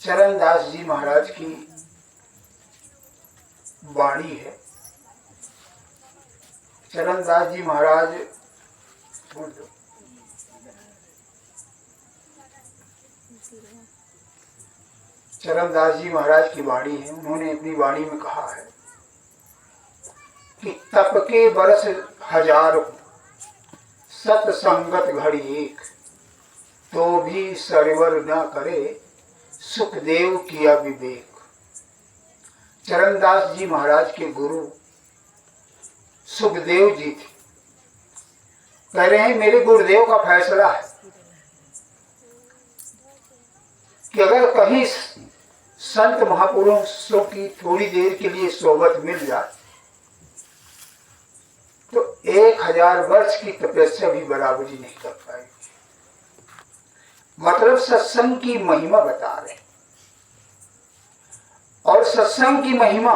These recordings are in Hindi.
चरणदास जी महाराज की वाणी है। चरणदास जी महाराज चरणदास जी महाराज की वाणी है। उन्होंने अपनी वाणी में कहा है कि तप के बरस हजारों, सत्संगत घड़ी एक, तो भी सरवर न करे, सुखदेव किया विवेक। चरणदास जी महाराज के गुरु सुखदेव जी थे। कह रहे हैं मेरे गुरुदेव का फैसला है कि अगर कहीं संत महापुरुषों की थोड़ी देर के लिए सोबत मिल जाए तो 1000 वर्ष की तपस्या भी बराबरी नहीं कर पाएगी। मतलब सत्संग की महिमा बता रहे। और सत्संग की महिमा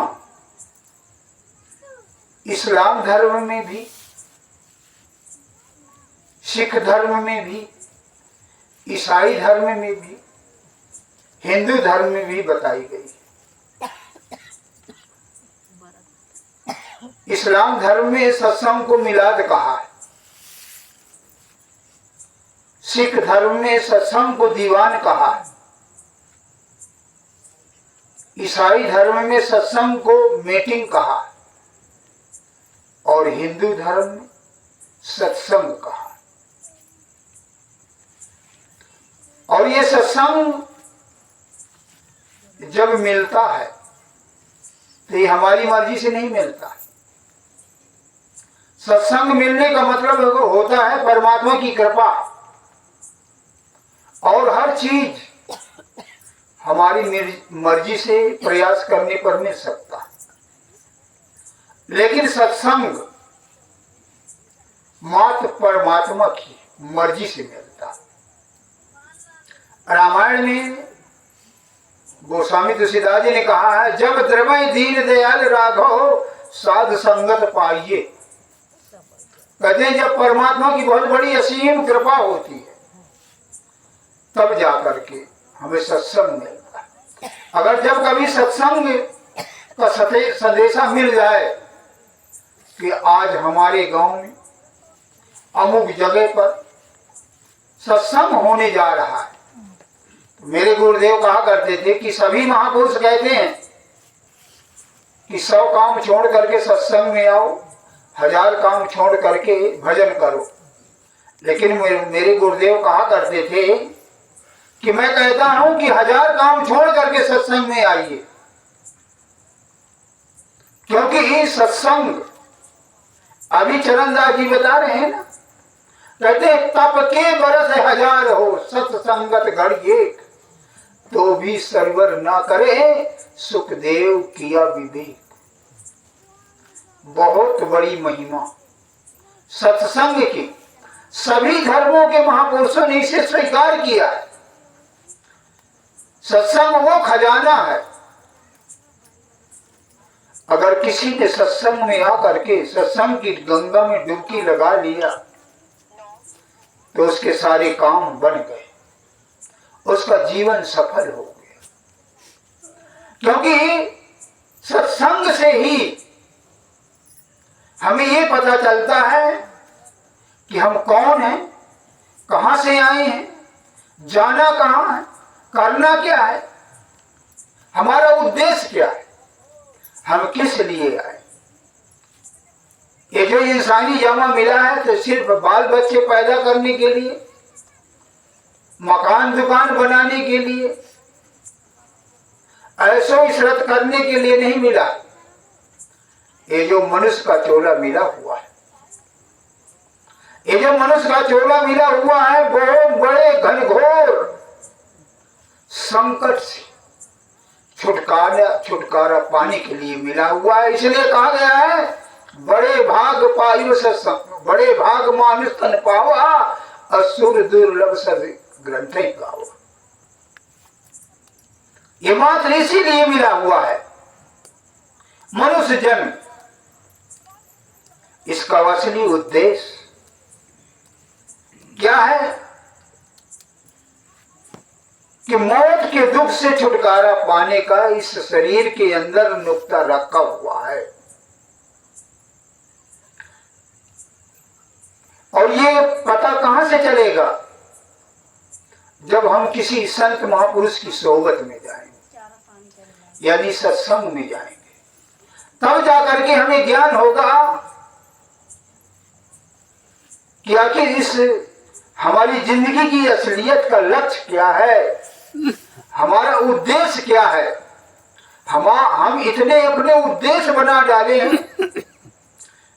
इस्लाम धर्म में भी, सिख धर्म में भी, ईसाई धर्म में भी, हिंदू धर्म में भी बताई गई। इस्लाम धर्म में सत्संग को मिलाद कहा है। सिख धर्म में सत्संग को दीवान कहा है। ईसाई धर्म में सत्संग को मीटिंग कहा है। और हिंदू धर्म में सत्संग कहा। और ये सत्संग जब मिलता है तो ये हमारी मर्जी से नहीं मिलता। सत्संग मिलने का मतलब होता है परमात्मा की कृपा। और हर चीज हमारी मर्जी से प्रयास करने पर मिल सकता है, लेकिन सत्संग मात्र परमात्मा की मर्जी से मिलता। रामायण में गोस्वामी तुलसीदास जी ने कहा है, जब द्रवय दीन दयाल राघव साध संगत पाइए। कहते हैं जब परमात्मा की बहुत बड़ी असीम कृपा होती है तब जाकर के हमें सत्संग मिलता है। अगर जब कभी सत्संग का संदेशा मिल जाए कि आज हमारे गांव में अमुक जगह पर सत्संग होने जा रहा है, तो मेरे गुरुदेव कहा करते थे कि सभी महापुरुष कहते हैं कि 100 काम छोड़ करके सत्संग में आओ, 1000 काम छोड़ करके भजन करो। लेकिन मेरे गुरुदेव कहा करते थे कि मैं कहता हूं कि 1000 काम छोड़ करके सत्संग में आइए, क्योंकि सत्संग अभी चरणदास जी बता रहे हैं ना, कहते तप के बरस 1000 हो, सत्संगत घड़ी एक, तो भी सरवर ना करे, सुखदेव किया विवेक। बहुत बड़ी महिमा सत्संग की। सभी धर्मों के महापुरुषों ने इसे स्वीकार किया है। सत्संग वो खजाना है। अगर किसी ने सत्संग में आकर के सत्संग की गंगा में डुबकी लगा लिया तो उसके सारे काम बन गए, उसका जीवन सफल हो गया। क्योंकि सत्संग से ही हमें ये पता चलता है कि हम कौन हैं, कहां से आए हैं, जाना कहां है, करना क्या है, हमारा उद्देश्य क्या है, हम किस लिए आए। ये जो इंसानी जमा मिला है तो सिर्फ बाल बच्चे पैदा करने के लिए, मकान दुकान बनाने के लिए, ऐसो इशरत करने के लिए नहीं मिला। ये जो मनुष्य का चोला मिला हुआ है, ये जो मनुष्य का चोला मिला हुआ है, बहुत बड़े घनघोर संकट से छुटकारा पाने के लिए मिला हुआ है। इसलिए कहा गया है, बड़े भाग पायु सत्संग, बड़े भाग मानुष तन पावा, असुर दुर्लभ सद ग्रंथ गावा। ये मात्र इसीलिए मिला हुआ है मनुष्य जन्म। इसका असली उद्देश्य क्या है? कि मौत के दुख से छुटकारा पाने का इस शरीर के अंदर नुक्ता रखा हुआ है। और ये पता कहां से चलेगा? जब हम किसी संत महापुरुष की सोबत में जाएंगे, यानी सत्संग में जाएंगे, तब जाकर के हमें ज्ञान होगा कि आखिर इस हमारी जिंदगी की असलियत का लक्ष्य क्या है, हमारा उद्देश्य क्या है। हम इतने अपने उद्देश्य बना डाले हैं,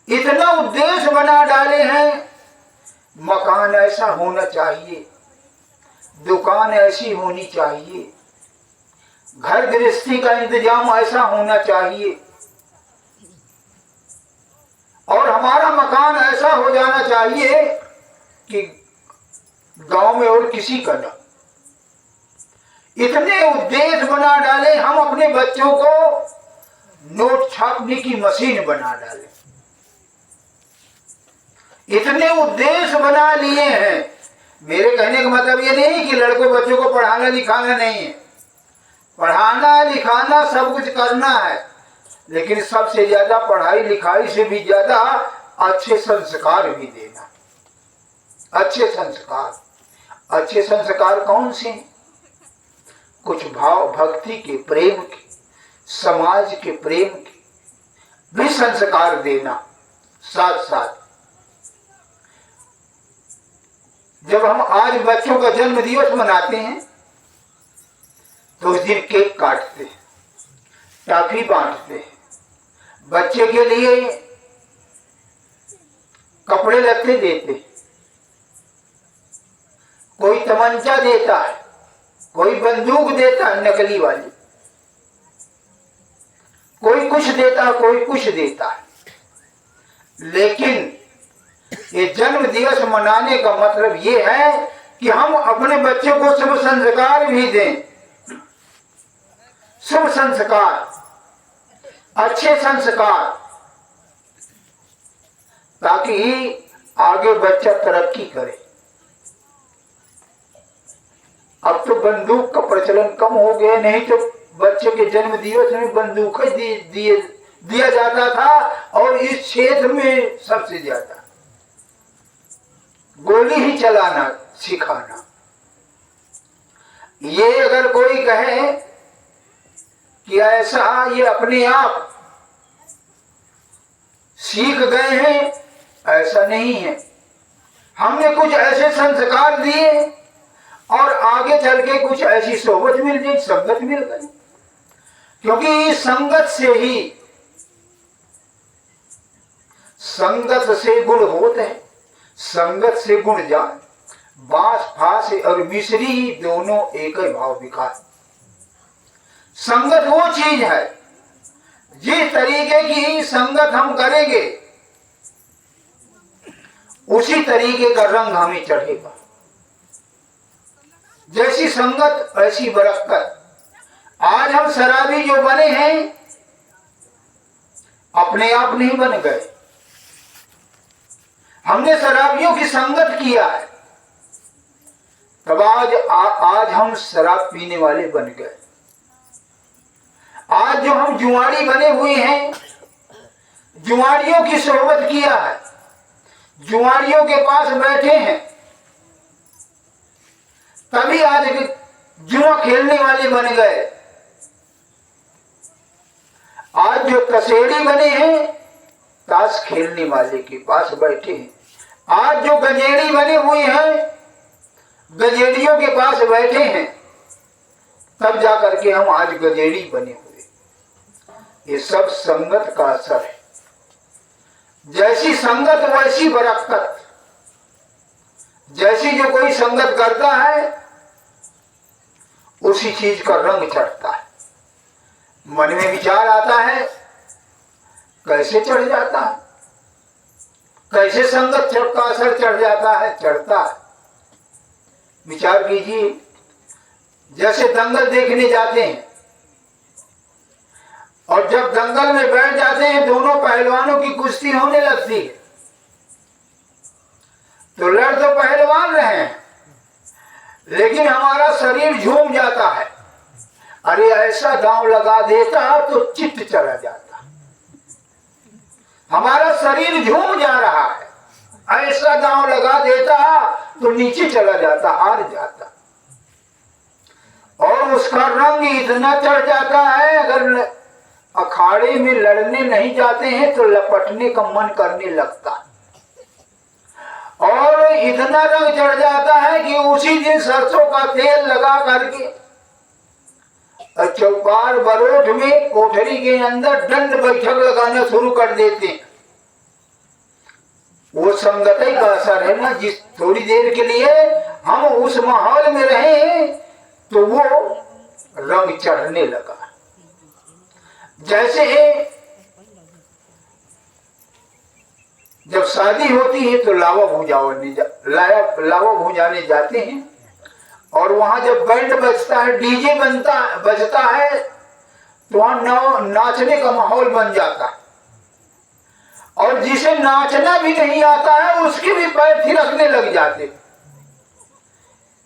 इतना उद्देश्य बना डाले हैं, मकान ऐसा होना चाहिए, दुकान ऐसी होनी चाहिए, घर गृहस्थी का इंतजाम ऐसा होना चाहिए, और हमारा मकान ऐसा हो जाना चाहिए कि गांव में और किसी का न। इतने उद्देश्य बना डाले, हम अपने बच्चों को नोट छापने की मशीन बना डाले, इतने उद्देश्य बना लिए हैं। मेरे कहने का मतलब ये नहीं कि लड़कों बच्चों को पढ़ाना लिखाना नहीं है, पढ़ाना लिखाना सब कुछ करना है, लेकिन सबसे ज्यादा पढ़ाई लिखाई से भी ज्यादा अच्छे संस्कार भी देना। अच्छे संस्कार, अच्छे संस्कार कौन से? कुछ भाव भक्ति के, प्रेम के, समाज के प्रेम के भी संस्कार देना। साथ साथ जब हम आज बच्चों का जन्म दिवस मनाते हैं तो उस दिन केक काटते हैं, टॉफी बांटते हैं, बच्चे के लिए कपड़े लत्ते देते, कोई तमंचा देता है, कोई बंदूक देता है नकली वाली, कोई कुछ देता है, कोई कुछ देता है। लेकिन ये जन्म दिवस मनाने का मतलब ये है कि हम अपने बच्चों को शुभ संस्कार भी दें, शुभ संस्कार, अच्छे संस्कार, ताकि आगे बच्चा तरक्की करे। अब तो बंदूक का प्रचलन कम हो गया, नहीं तो बच्चे के जन्म दिवस में बंदूक दिया जाता था, और इस क्षेत्र में सबसे ज्यादा गोली ही चलाना सिखाना। ये अगर कोई कहे कि ऐसा ये अपने आप सीख गए हैं, ऐसा नहीं है। हमने कुछ ऐसे संस्कार दिए और आगे चल के कुछ ऐसी सोबत मिल गई, संगत मिल गई, क्योंकि संगत से ही, संगत से गुण होते हैं, संगत से गुण जाए। बांस फांस और मिश्री दोनों एक ही भाव विकास। संगत वो चीज है, जिस तरीके की संगत हम करेंगे उसी तरीके का रंग हमें चढ़ेगा। जैसी संगत ऐसी बरकत। आज हम शराबी जो बने हैं अपने आप नहीं बन गए, हमने शराबियों की संगत किया है, तब आज हम शराब पीने वाले बन गए। आज जो हम जुआरी बने हुए हैं, जुआरियों की सोहबत किया है, जुआरियों के पास बैठे हैं, तभी आज जुआ खेलने वाले बन गए। आज जो कसेड़ी बने हैं, ताश खेलने वाले के पास बैठे हैं। आज जो गजेड़ी बने हुए हैं, गजेड़ियों के पास बैठे हैं, तब जाकर के हम आज गजेड़ी बने हुए। ये सब संगत का असर है। जैसी संगत वैसी बरकत। जैसी जो कोई संगत करता है उसी चीज का रंग चढ़ता है। मन में विचार आता है, कैसे चढ़ जाता है, कैसे संगत का असर चढ़ जाता है, चढ़ता है। विचार कीजिए, जैसे दंगल देखने जाते हैं और जब दंगल में बैठ जाते हैं, दोनों पहलवानों की कुश्ती होने लगती है, तो लड़ तो पहलवान रहे हैं, लेकिन हमारा शरीर झूम जाता है। अरे ऐसा दांव लगा देता तो चित्त चला जाता। हमारा शरीर झूम जा रहा है, ऐसा दांव लगा देता तो नीचे चला जाता, हार जाता। और उसका रंग इतना चढ़ जाता है, अगर अखाड़े में लड़ने नहीं जाते हैं तो लपटने का मन करने लगता। और इतना रंग चढ़ जाता है कि उसी दिन सरसों का तेल लगा करके चौपार बरोठ में कोठरी के अंदर दंड बैठक लगाना शुरू कर देते हैं। वो संगति का असर है ना। जिस थोड़ी देर के लिए हम उस माहौल में रहे तो वो रंग चढ़ने लगा। जैसे जब शादी होती है तो लावा भुजाने जाते हैं, और वहां जब बैंड बजता है, डीजे बजता है, तो वहां नाचने का माहौल बन जाता है। और जिसे नाचना भी नहीं आता है उसके भी पैर थिरकने लग जाते।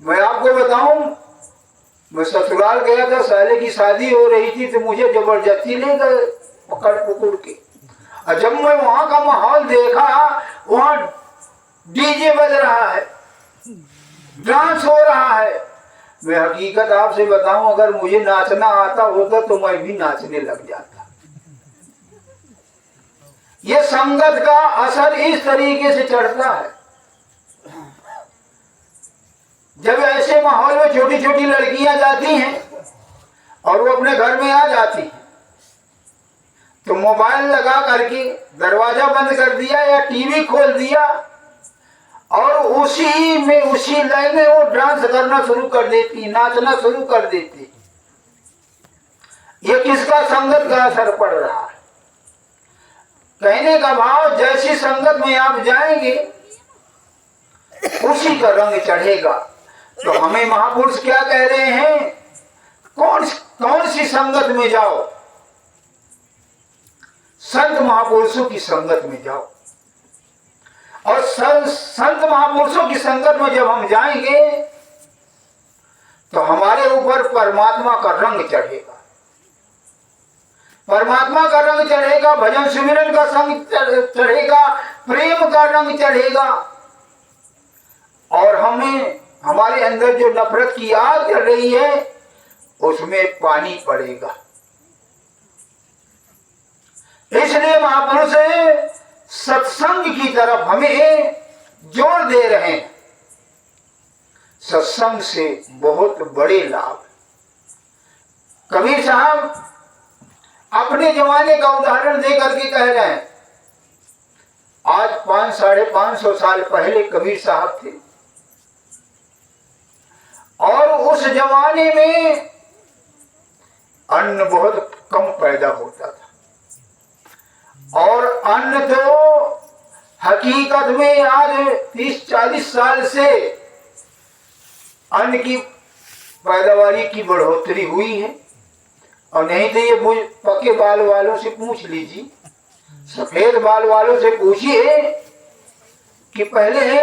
मैं आपको बताऊं, मैं ससुराल गया था, साले की शादी हो रही थी, तो मुझे जबरदस्ती ले गए पकड़ के। और जब मैं वहां का माहौल देखा, वहां डीजे बज रहा है, डांस हो रहा है। मैं हकीकत आपसे बताऊं, अगर मुझे नाचना आता होता तो मैं भी नाचने लग जाता। ये संगत का असर इस तरीके से चढ़ता है। जब ऐसे माहौल में छोटी छोटी लड़कियां जाती हैं और वो अपने घर में आ जाती हैं, तो मोबाइल लगा करके दरवाजा बंद कर दिया या टीवी खोल दिया, और उसी लय में वो डांस करना शुरू कर देती, नाचना शुरू कर देती। ये किसका संगत का असर पड़ रहा है? कहने का भाव, जैसी संगत में आप जाएंगे उसी का रंग चढ़ेगा। तो हमें महापुरुष क्या कह रहे हैं? कौन सी संगत में जाओ? संत महापुरुषों की संगत में जाओ। और संत महापुरुषों की संगत में जब हम जाएंगे तो हमारे ऊपर परमात्मा का रंग चढ़ेगा। परमात्मा का रंग चढ़ेगा, भजन सुमिरन का संग चढ़ेगा, प्रेम का रंग चढ़ेगा। और हमारे अंदर जो नफरत की आग चल रही है उसमें पानी पड़ेगा। इसलिए महापुरुष सत्संग की तरफ हमें जोर दे रहे हैं। सत्संग से बहुत बड़े लाभ। कबीर साहब अपने जमाने का उदाहरण दे करके कह रहे हैं, आज 500-550 साल पहले कबीर साहब थे, और उस जमाने में अन्न बहुत कम पैदा होता था। और अन्न तो हकीकत में आज 30-40 साल से अन्न की पैदावारी की बढ़ोतरी हुई है। और नहीं तो ये पके बाल वालों से पूछ लीजिए, सफेद बाल वालों से पूछिए कि पहले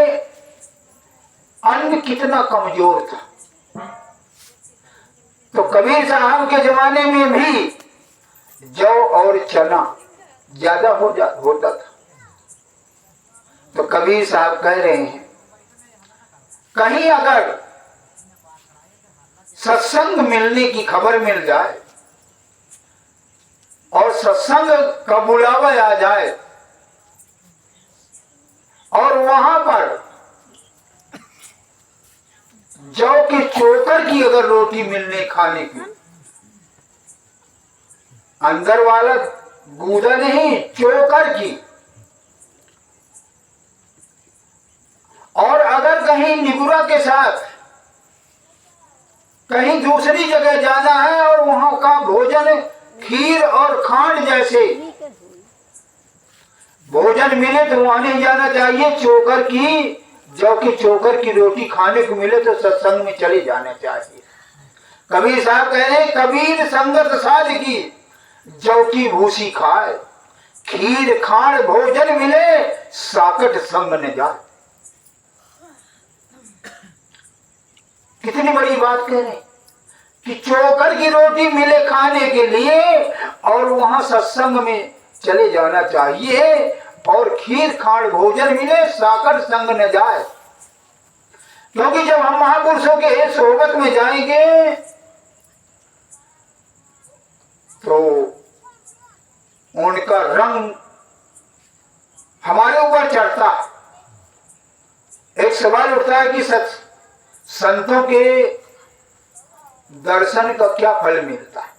अन्न कितना कमजोर था। तो कबीर साहब के जमाने में भी जौ और चना ज्यादा होता था। तो कबीर साहब कह रहे हैं, कहीं अगर सत्संग मिलने की खबर मिल जाए और सत्संग का बुलावा आ जाए, और वहां पर जौ के चोकर की अगर रोटी मिलने खाने की, अंदर वाला गूदा नहीं, चोकर की, और अगर कहीं निगुरा के साथ कहीं दूसरी जगह जाना है और वहां का भोजन खीर और खांड जैसे भोजन मिले तो वहां नहीं जाना चाहिए। चोकर की, जौ की चोकर की रोटी खाने को मिले तो सत्संग में चले जाना चाहिए। कबीर साहब कह रहे, कबीर संगत साध की, जौ की भूसी खाए, खीर खांड भोजन मिले, साकट संग न जाए। कितनी बड़ी बात कह रहे हैं कि चोकर की रोटी मिले खाने के लिए और वहां सत्संग में चले जाना चाहिए, और खीर खाड़ भोजन मिले साकर संग न जाए। क्योंकि जब हम महापुरुषों के सोबत में जाएंगे तो उनका रंग हमारे ऊपर चढ़ता। एक सवाल उठता है कि संतों के दर्शन का क्या फल मिलता है?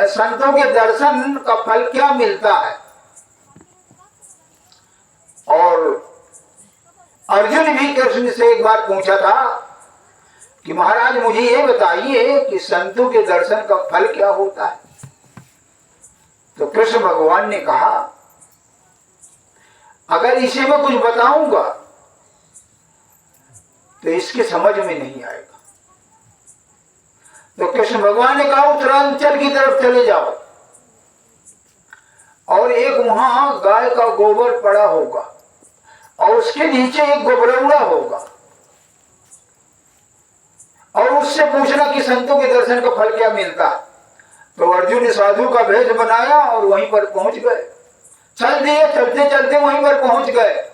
संतों के दर्शन का फल क्या मिलता है? और अर्जुन भी कृष्ण से एक बार पूछा था कि महाराज मुझे ये बताइए कि संतों के दर्शन का फल क्या होता है? तो कृष्ण भगवान ने कहा अगर इसे मैं कुछ बताऊंगा तो इसके समझ में नहीं आएगा। तो कृष्ण भगवान ने कहा उत्तरांचल की तरफ चले जाओ और एक वहां गाय का गोबर पड़ा होगा और उसके नीचे एक गोबरौड़ा होगा और उससे पूछना कि संतों के दर्शन का फल क्या मिलता। तो अर्जुन ने साधु का भेष बनाया और वहीं पर पहुंच गए। चल दिए, चलते चलते वहीं पर पहुंच गए।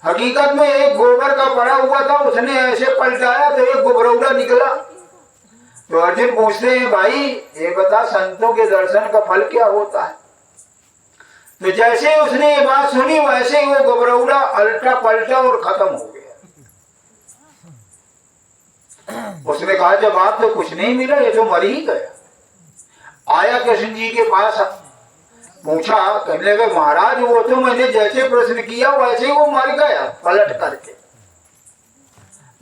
हकीकत में एक गोबर का पड़ा हुआ था, उसने ऐसे पलटाया तो एक गोबरौड़ा निकला। तो अर्जुन पूछते हैं भाई ये बता संतों के दर्शन का फल क्या होता है? तो जैसे उसने ये बात सुनी वैसे ही वो गोबरौड़ा अल्टा पलटा और खत्म हो गया। उसने कहा जब आप तो कुछ नहीं मिला, ये तो मर ही गया। आया कृष्ण जी के पास, पूछा, कहने लगे महाराज वो तो मैंने जैसे प्रश्न किया वैसे ही वो मर गया पलट करके।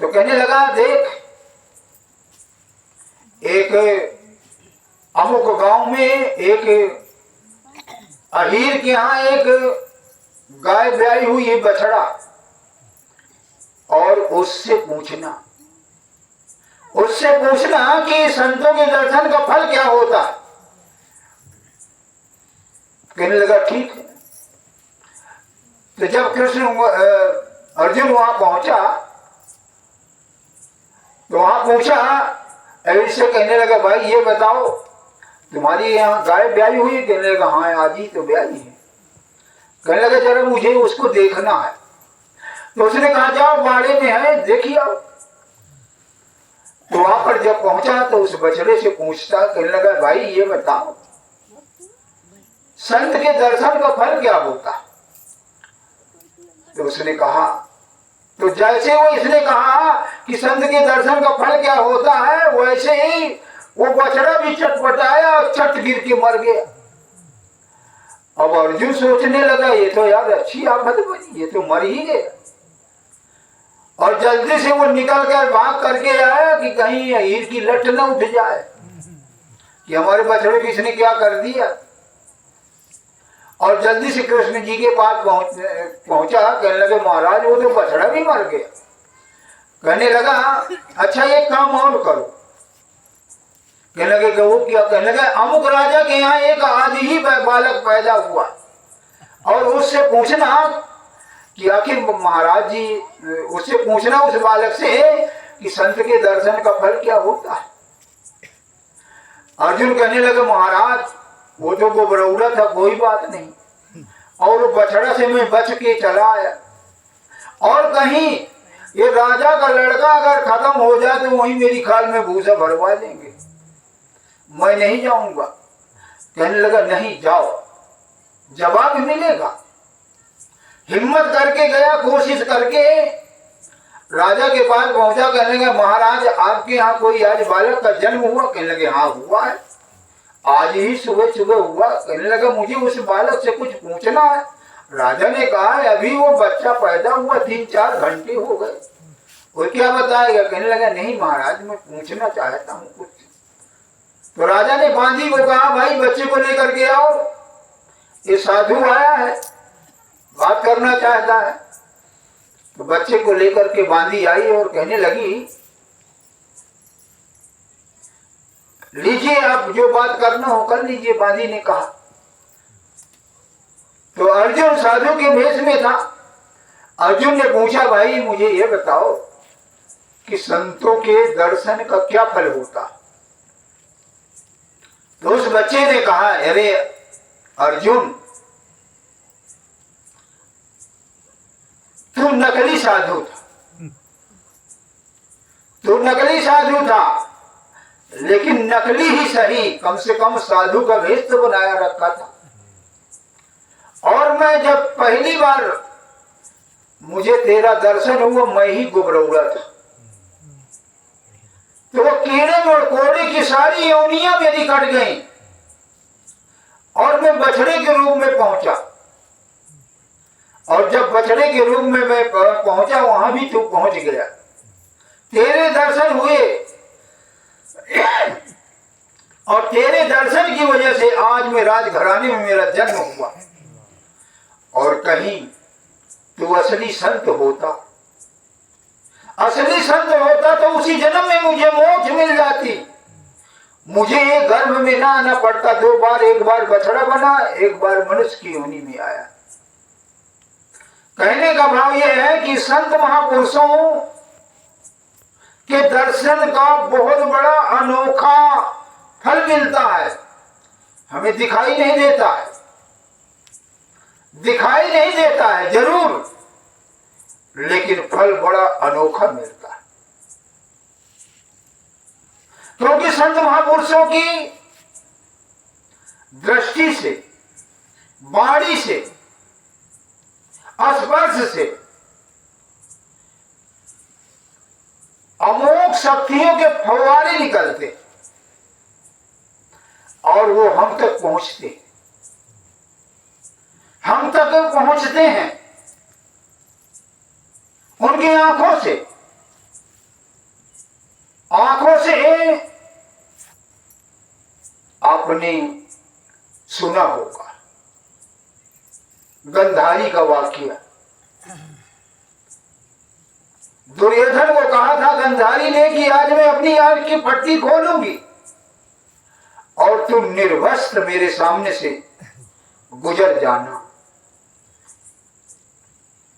तो कहने लगा देख एक अमुक गांव में एक अहीर के यहाँ एक गाय ब्याई हुई है बछड़ा, और उससे पूछना कि संतों के दर्शन का फल क्या होता है। कहने लगा ठीक है। तो जब अर्जुन वहां पहुंचा तो वहां पूछा, ऐसे कहने लगा भाई ये बताओ तुम्हारी यहाँ गाय ब्याई हुई है? कहने लगा हाँ आज ही तो ब्याई है। कहने लगा जरा मुझे उसको देखना है। तो उसने कहा जाओ बाड़े में है देखिए आओ। तो वहां पर जब पहुंचा तो उस बछड़े से पूछता, कहने लगा भाई ये बताओ संत के दर्शन का फल क्या होता? तो उसने कहा, तो जैसे वो इसने कहा कि संत के दर्शन का फल क्या होता है वैसे ही वो बछड़ा भी चटपटाया और चट गिर के मर गया। अब अर्जुन सोचने लगा ये तो यार अच्छी आफत बनी, ये तो मर ही गया। और जल्दी से वो निकल कर भाग करके आया कि कहीं हीर की लट न उठ जाए कि हमारे बछड़े को इसने क्या कर दिया। और जल्दी से कृष्ण जी के पास पहुंचा। कहने लगे महाराज वो तो बछड़ा भी मर गया। कहने लगा अच्छा एक काम और करो। कहने लगे कि वो क्या? कहने लगे अमुक राजा के यहाँ एक आदि ही बालक पैदा हुआ और उससे पूछना कि आखिर महाराज जी, उससे पूछना उस बालक से कि संत के दर्शन का फल क्या होता है। अर्जुन कहने लगे महाराज वो तो गोबरौड़ा था, कोई बात नहीं, और बछड़ा से मैं बच के चला आया, और कहीं ये राजा का लड़का अगर खत्म हो जाए तो वहीं मेरी खाल में भूसा भरवा देंगे, मैं नहीं जाऊंगा। कहने लगा नहीं जाओ, जवाब मिलेगा। हिम्मत करके गया, कोशिश करके राजा के पास पहुंचा। कहने लगा महाराज आपके यहाँ कोई आज बालक का जन्म हुआ? कहने लगे हाँ हुआ है, आज ही सुबह सुबह हुआ। कहने लगा मुझे उस बालक से कुछ पूछना है। राजा ने कहा है अभी वो बच्चा पैदा हुआ 3-4 घंटे हो गए, वो क्या बताएगा? कहने लगा नहीं महाराज मैं पूछना चाहता हूँ कुछ। तो राजा ने बांदी को कहा भाई बच्चे को लेकर के आओ, ये साधु आया है बात करना चाहता है। तो बच्चे को लेकर के बांदी आई और कहने लगी लीजिए आप जो बात करना हो कर लीजिए। बांदी ने कहा। तो अर्जुन साधु के भेष में था अर्जुन ने पूछा, भाई मुझे ये बताओ कि संतों के दर्शन का क्या फल होता। तो उस बच्चे ने कहा, अरे अर्जुन, तू नकली साधु था, तू नकली साधु था, लेकिन नकली ही सही, कम से कम साधु का भेष तो बनाया रखा था। और मैं जब पहली बार मुझे तेरा दर्शन हुआ, मैं ही गुबरौला था। तो वो कीड़े मकोड़े की सारी योनियां मेरी कट गई और मैं बछड़े के रूप में पहुंचा। और जब बछड़े के रूप में मैं पहुंचा, वहां भी तू पहुंच गया, तेरे दर्शन हुए और तेरे दर्शन की वजह से आज मैं राजघराने में मेरा जन्म हुआ। और कहीं तू असली संत होता, असली संत होता तो उसी जन्म में मुझे मोक्ष मिल जाती, मुझे ये गर्भ में ना आना पड़ता। 2 बार, एक बार बछड़ा बना, एक बार मनुष्य की योनि में आया। कहने का भाव यह है कि संत महापुरुषों के दर्शन का बहुत बड़ा अनोखा फल मिलता है, हमें दिखाई नहीं देता है, दिखाई नहीं देता है जरूर, लेकिन फल बड़ा अनोखा मिलता है। क्योंकि संत महापुरुषों की दृष्टि से, वाणी से, स्पर्श से अमोघ शक्तियों के फव्वारे निकलते और वो हम तक पहुंचते, हम तक पहुंचते हैं उनकी आंखों से। आंखों से आपने सुना होगा गंधारी का वाक्य। दुर्योधन को कहा था गंधारी ने कि आज मैं अपनी आंख की पट्टी खोलूंगी और तुम निर्वस्त्र मेरे सामने से गुजर जाना,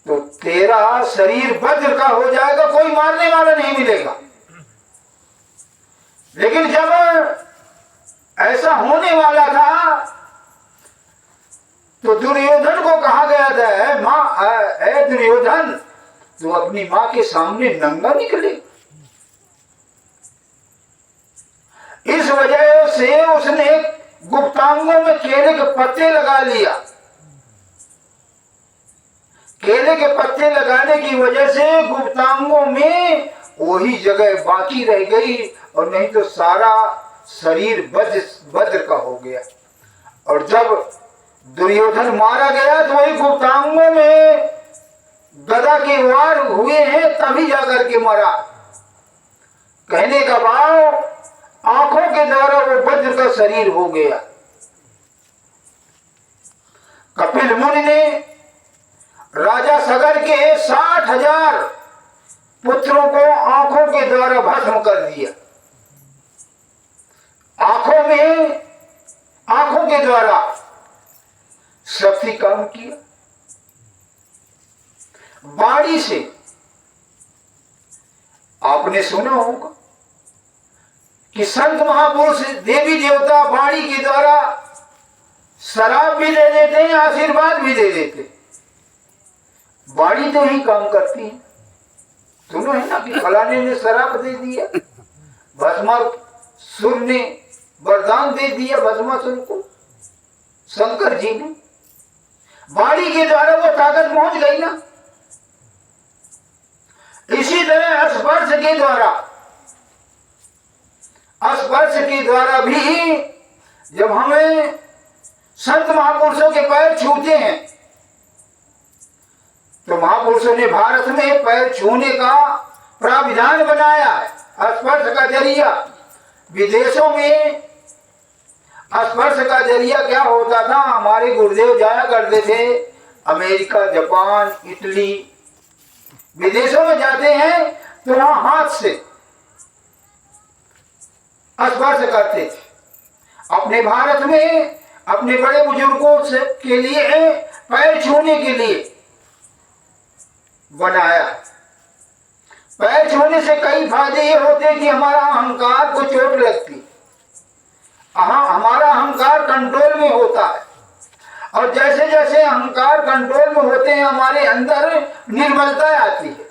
तो तेरा शरीर वज्र का हो जाएगा, कोई मारने वाला नहीं मिलेगा। लेकिन जब ऐसा होने वाला था तो दुर्योधन को कहा गया था, मां दुर्योधन, तू अपनी मां के सामने नंगा निकले। इस वजह से उसने गुप्तांगों में केले के पत्ते लगा लिया। केले के पत्ते लगाने की वजह से गुप्तांगों में वही जगह बाकी रह गई, और नहीं तो सारा शरीर वज्र का हो गया। और जब दुर्योधन मारा गया तो वही गुप्तांगों में गदा के वार हुए हैं, तभी जाकर के मरा। कहने का भाव, आंखों के द्वारा वो वज्र का शरीर हो गया। कपिल मुनि ने राजा सगर के 60,000 पुत्रों को आंखों के द्वारा भस्म कर दिया। आंखों के द्वारा शक्ति काम किया। वाणी से आपने सुना होगा कि संत महापुरुष, देवी देवता वाणी के द्वारा शराब भी दे देते हैं, आशीर्वाद भी दे देते। वाणी तो ही काम करती है। सुनो है ना कि फलाने ने शराब दे दिया, भस्मासुर ने वरदान दे दिया भस्मासुर को, शंकर जी ने। वाणी के द्वारा वो ताकत पहुंच गई ना। इसी तरह स्पर्श के द्वारा भी जब हमें संत महापुरुषों के पैर छूते हैं, तो महापुरुषों ने भारत में पैर छूने का प्राविधान बनाया है, स्पर्श का जरिया। विदेशों में स्पर्श का जरिया क्या होता था, हमारे गुरुदेव जाया करते थे अमेरिका, जापान, इटली, विदेशों में जाते हैं तो वहां हाथ से स्पर्श करते थे। अपने भारत में अपने बड़े बुजुर्गों से के लिए पैर छूने के लिए बनाया। पैर छूने से कई फायदे ये होते कि हमारा अहंकार को चोट लगती, हमारा अहंकार कंट्रोल में होता है, और जैसे जैसे अहंकार कंट्रोल में होते हैं हमारे अंदर निर्मलता आती है।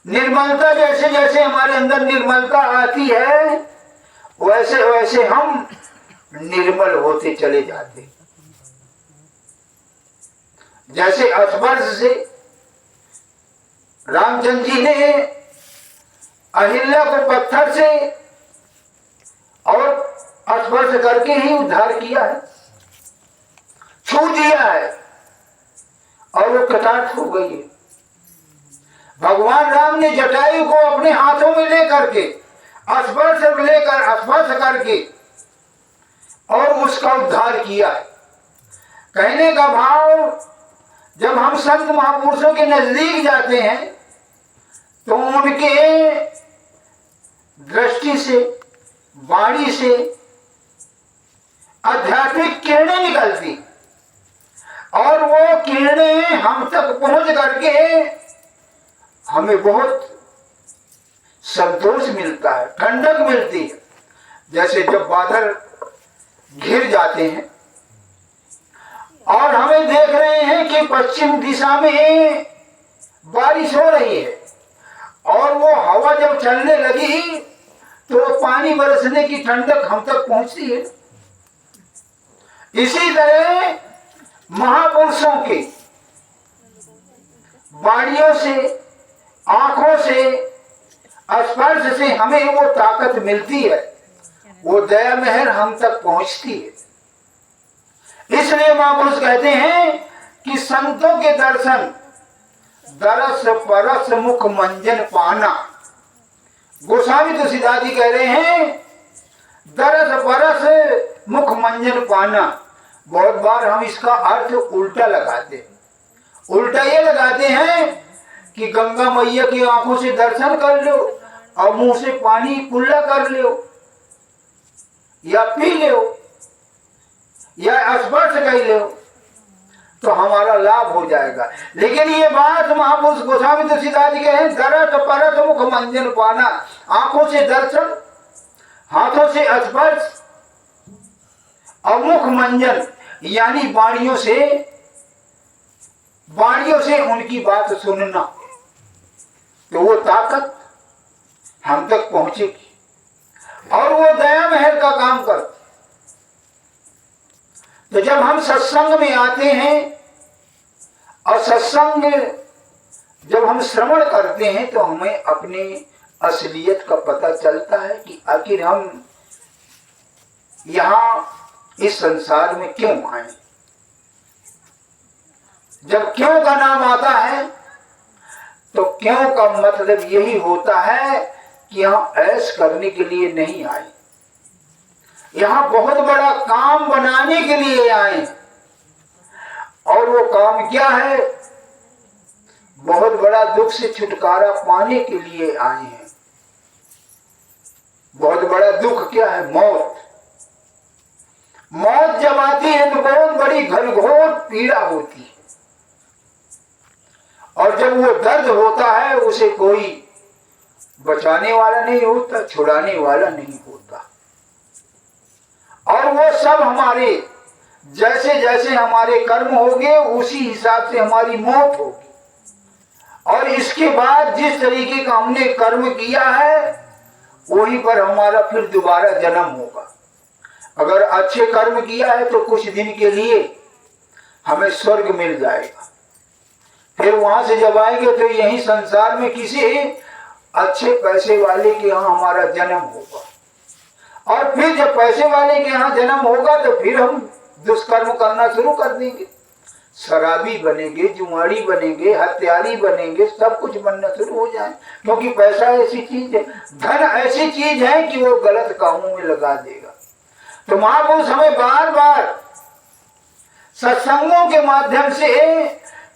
निर्मलता जैसे जैसे हमारे अंदर निर्मलता आती है वैसे वैसे हम निर्मल होते चले जाते। जैसे स्पर्श से रामचंद्र जी ने अहिल्या को पत्थर से और स्पर्श करके ही उद्धार किया है, छू दिया है और वो कटाक्ष हो गई है। भगवान राम ने जटायु को अपने हाथों में लेकर के स्पर्श करके और उसका उद्धार किया है। कहने का भाव, जब हम संत महापुरुषों के नजदीक जाते हैं तो उनके दृष्टि से, वाणी से आध्यात्मिक किरणें निकलती और वो किरणें हम तक पहुंच करके हमें बहुत संतोष मिलता है, ठंडक मिलती है। जैसे जब बादल घिर जाते हैं और हमें देख रहे हैं कि पश्चिम दिशा में बारिश हो रही है और वो हवा जब चलने लगी तो पानी बरसने की ठंडक हम तक पहुंचती है। इसी तरह महापुरुषों के वाणियों से, आंखों से, स्पर्श से हमें वो ताकत मिलती है, वो दया मेहर हम तक पहुंचती है। इसलिए महापुरुष कहते हैं कि संतों के दर्शन दरस परस मुख मंजन पाना। गोस्वामी तुलसीदास जी कह रहे हैं दरस परस मुख मंजन पाना। बहुत बार हम इसका अर्थ उल्टा लगाते हैं। उल्टा ये लगाते हैं कि गंगा मैया की आंखों से दर्शन कर लो और मुंह से पानी कुल्ला कर लो या पी लो या स्पर्श कर लो तो हमारा लाभ हो जाएगा। लेकिन ये बात महापुरुष गोस्वामी तुलसीदास जी के हैं दरस परस मुख मंजन पाना। आंखों से दर्शन, हाथों से स्पर्श और मुख मंजन यानी वाणियों से उनकी बात सुनना, तो वो ताकत हम तक पहुंचेगी और वो दया मेहर का काम करती। तो जब हम सत्संग में आते हैं और सत्संग जब हम श्रवण करते हैं तो हमें अपने असलियत का पता चलता है कि आखिर हम यहाँ इस संसार में क्यों आए। जब क्यों का नाम आता है तो क्यों का मतलब यही होता है कि यहाँ ऐश करने के लिए नहीं आए, यहाँ बहुत बड़ा काम बनाने के लिए आए। और वो काम क्या है? बहुत बड़ा दुख से छुटकारा पाने के लिए आए हैं। बहुत बड़ा दुख क्या है? मौत। मौत जब आती है तो बहुत बड़ी घनघोर पीड़ा होती है और जब वो दर्द होता है उसे कोई बचाने वाला नहीं होता, छुड़ाने वाला नहीं होता। और वो सब हमारे जैसे जैसे हमारे कर्म होंगे उसी हिसाब से हमारी मौत होगी। और इसके बाद जिस तरीके का हमने कर्म किया है वहीं पर हमारा फिर दोबारा जन्म होगा। अगर अच्छे कर्म किया है तो कुछ दिन के लिए हमें स्वर्ग मिल जाएगा, फिर वहां से जब आएंगे तो यही संसार में किसी अच्छे पैसे वाले के यहाँ हमारा जन्म होगा। और फिर जब पैसे वाले के यहाँ जन्म होगा तो फिर हम दुष्कर्म करना शुरू कर देंगे, शराबी बनेंगे, जुआरी बनेंगे, हत्यारी बनेंगे, सब कुछ बनना शुरू हो जाए। क्योंकि पैसा ऐसी चीज है, धन ऐसी चीज है कि वो गलत कामों में लगा देगा। तो महापुरुष हमें बार बार सत्संगों के माध्यम से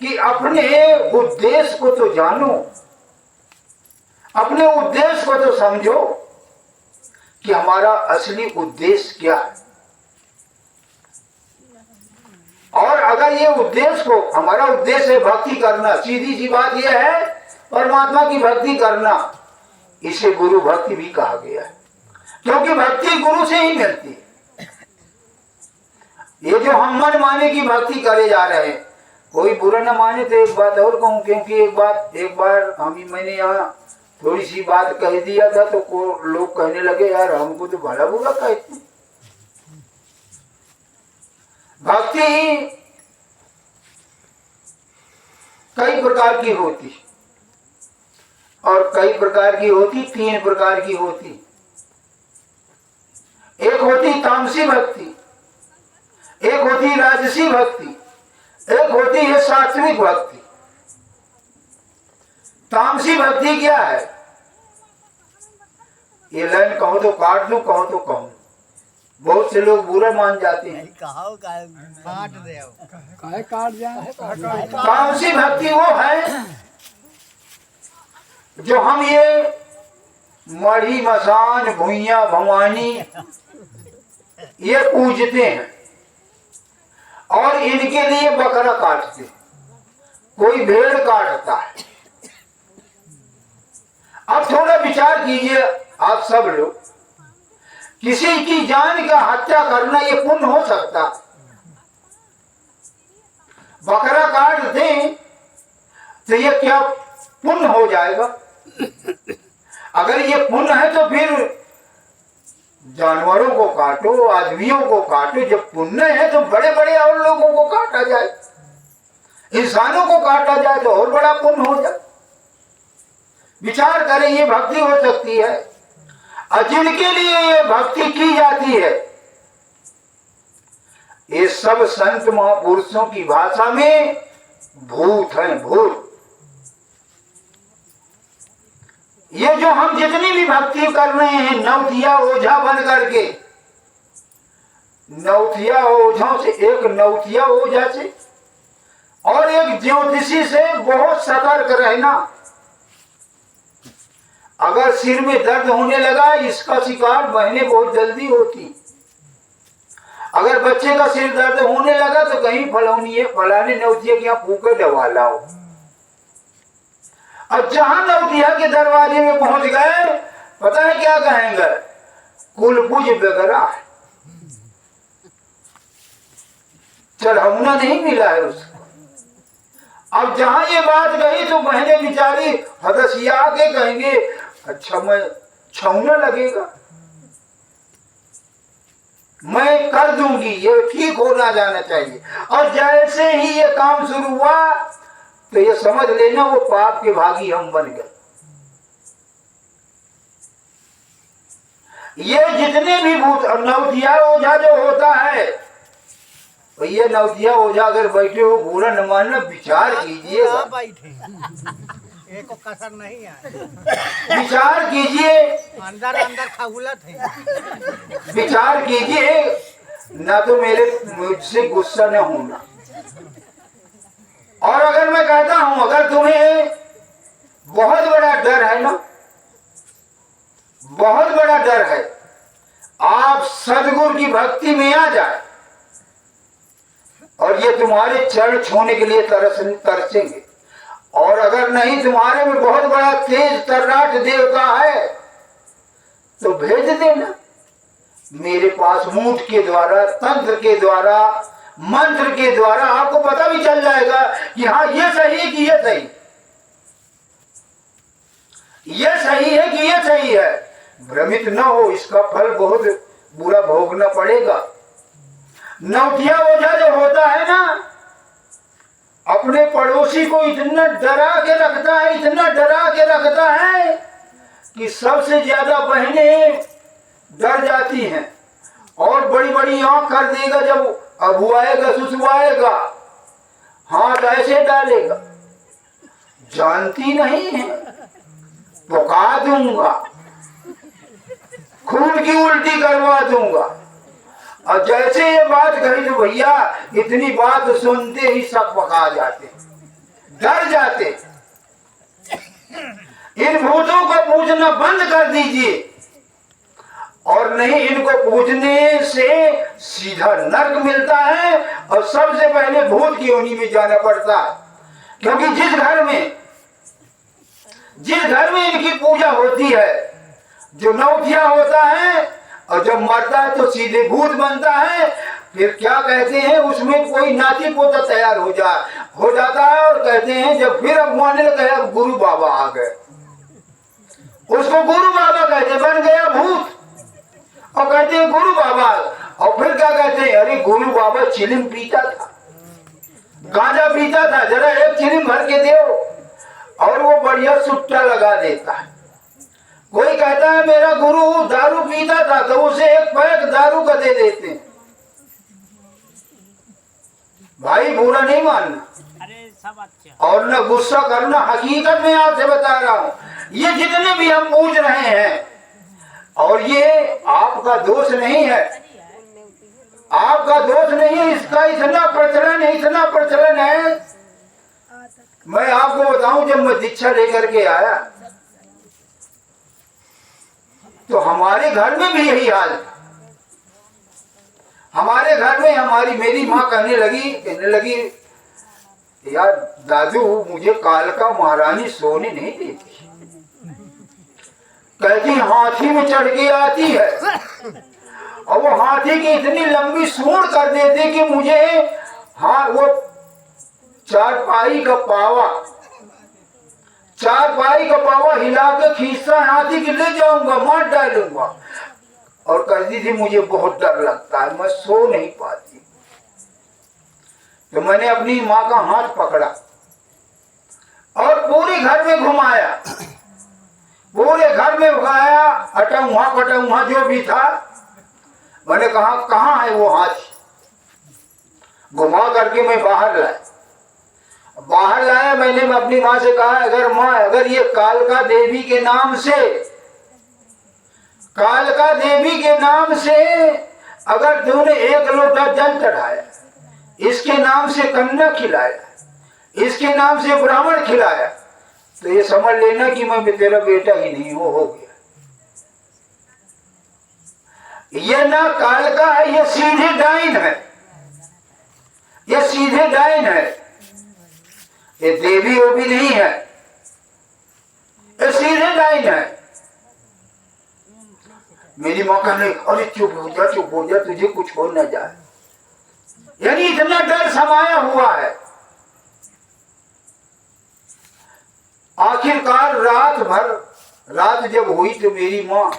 कि अपने उद्देश्य को तो जानो, अपने उद्देश्य को तो समझो कि हमारा असली उद्देश्य क्या है। और लगा ये उद्देश्य को, हमारा उद्देश्य है भक्ति करना, सीधी सी बात यह है परमात्मा की भक्ति करना। इसे गुरु भक्ति भी कहा गया है, क्योंकि भक्ति गुरु से ही मिलती है। ये जो हम मन माने की भक्ति करे जा रहे हैं, कोई बुरा न माने तो एक बात और कहूँ, क्योंकि एक बार मैंने यहाँ थोड़ी सी बात कह दिया था तो लोग कहने लगे यार हमको तो भला बुरा कहते। भक्ति कई प्रकार की होती और कई प्रकार की होती, 3 प्रकार की होती। एक होती तामसी भक्ति, एक होती राजसी भक्ति, एक होती है सात्विक भक्ति। तामसी भक्ति क्या है? ये लाइन कहो तो काट दूं, कहो तो कहूं, बहुत से लोग बुरा मान जाते हैं। तामसी भक्ति वो है जो हम ये मढ़ी मसान भुइया भवानी ये पूजते हैं और इनके लिए बकरा काटते, कोई भेड़ काटता है। अब थोड़ा विचार कीजिए आप सब लोग, किसी की जान का हत्या करना ये पुण्य हो सकता? बकरा काट दें तो ये क्या पुण्य हो जाएगा? अगर ये पुण्य है तो फिर जानवरों को काटो, आदमियों को काटो। जब पुण्य है तो बड़े बड़े और लोगों को काटा जाए, इंसानों को काटा जाए तो और बड़ा पुण्य हो जाए। विचार करें, ये भक्ति हो सकती है। और जिनके लिए ये भक्ति की जाती है, ये सब संत महापुरुषों की भाषा में भूत हैं, भूत। ये जो हम जितनी भी भक्ति कर रहे हैं नौथिया ओझा बन करके, नौथिया ओझों से, एक नौथिया ओझा से और एक ज्योतिषी से बहुत सतर्क रहना। अगर सिर में दर्द होने लगा, इसका शिकार बहनें बहुत जल्दी होती। अगर बच्चे का सिर दर्द होने लगा तो कहीं फलाने नौतिया के यहाँ फूके दवा लाओ। अब जहां नौतिया के दरवाजे में पहुंच गए, पता है क्या कहेंगे? कुलपुज बेगरा है, चढ़ाना नहीं मिला है उसको। अब जहां ये बात गई तो बहने बिचारी हदसिया के कहेंगे अच्छा मैं छौना लगेगा, मैं कर दूंगी, ये ठीक होना जाना चाहिए। और जैसे ही ये काम शुरू हुआ तो ये समझ लेना वो पाप के भागी हम बन गए। ये जितने भी भूत, नौतिया ओझा जो होता है, तो ये नौतिया ओझा अगर बैठे हो बुरा न मानना, विचार कीजिए, एको कसर नहीं है। विचार कीजिए, अंदर अंदर खगुलत है। विचार कीजिए, ना तो मुझसे गुस्सा न होना। और अगर मैं कहता हूं, अगर तुम्हें बहुत बड़ा डर है ना, बहुत बड़ा डर है, आप सदगुरु की भक्ति में आ जाए और ये तुम्हारे चरण छूने के लिए तरसेंगे। और अगर नहीं, तुम्हारे में बहुत बड़ा तेज तर्राट देवता है तो भेज देना मेरे पास। मूठ के द्वारा, तंत्र के द्वारा, मंत्र के द्वारा आपको पता भी चल जाएगा कि हाँ ये सही है कि ये सही, ये सही है कि ये सही है। भ्रमित न हो, इसका फल बहुत बुरा भोगना पड़ेगा। नौतिया ओझा जो होता है ना, अपने पड़ोसी को इतना डरा के रखता है, इतना डरा के रखता है कि सबसे ज्यादा बहनें डर जाती हैं और बड़ी बड़ी आंख कर देगा। जब अबुआएगा, सुसुआएगा, हाथ ऐसे डालेगा, जानती नहीं है, पुका दूंगा, खून की उल्टी करवा दूंगा। और जैसे ये बात कही तो भैया इतनी बात सुनते ही सब पका जाते, डर जाते। इन भूतों को पूजना बंद कर दीजिए और नहीं इनको पूजने से सीधा नर्क मिलता है और सबसे पहले भूत की योनि में जाना पड़ता है। क्योंकि जिस घर में इनकी पूजा होती है, जो नौतिया होता है और जब मरता है तो सीधे भूत बनता है। फिर क्या कहते हैं, उसमें कोई नाती पोता तैयार हो जाता है और कहते हैं जब फिर अब मानने लगे अब गुरु बाबा आ गए, उसको गुरु बाबा कहते, बन गया भूत और कहते हैं गुरु बाबा। और फिर क्या कहते हैं, अरे गुरु बाबा चिलिम पीता था, गांजा पीता था, जरा एक चिलिम भर के दो और वो बढ़िया सुट्टा लगा देता है। कोई कहता है मेरा गुरु दारू पीता था, तो उसे एक पैक दारू का दे देते हैं। भाई बुरा नहीं मानना, अरे सब अच्छा। और न गुस्सा करना, हकीकत में आपसे बता रहा हूं, ये जितने भी हम पूछ रहे हैं और ये आपका दोष नहीं है, आपका दोष नहीं है, इसका इतना प्रचलन है। मैं आपको बताऊं, जब मैं दीक्षा लेकर के आया तो हमारे घर में भी यही हाल था। हमारे घर में मेरी माँ कहने लगी यार दादू, मुझे कालका महारानी सोने नहीं देती, कहती हाथी में चढ़ के आती है और वो हाथी की इतनी लंबी सूंड कर देती कि मुझे वो चारपाई का पावा हिला के खींचता हाथी की ले जाऊंगा, मार डालूंगा। और कहती थी मुझे बहुत डर लगता है, मैं सो नहीं पाती। तो मैंने अपनी माँ का हाथ पकड़ा और पूरे घर में घुमाया, अटौहा जो भी था। मैंने कहा कहाँ है वो हाथी, घुमा करके मैं बाहर लाया। मैंने अपनी माँ से कहा अगर ये कालका देवी के नाम से अगर तूने एक लोटा जल चढ़ाया, इसके नाम से कन्या खिलाया, इसके नाम से ब्राह्मण खिलाया, तो ये समझ लेना कि मैं तेरा बेटा ही नहीं हो गया। ये ना कालका है, ये सीधे डाइन है, ये देवी वो भी नहीं है, ये सीधे डाइन है। मेरी माँ कहने अरे चुप हो जा, तुझे कुछ हो न जाए। यानी इतना डर समाया हुआ है। आखिरकार रात जब हुई तो मेरी माँ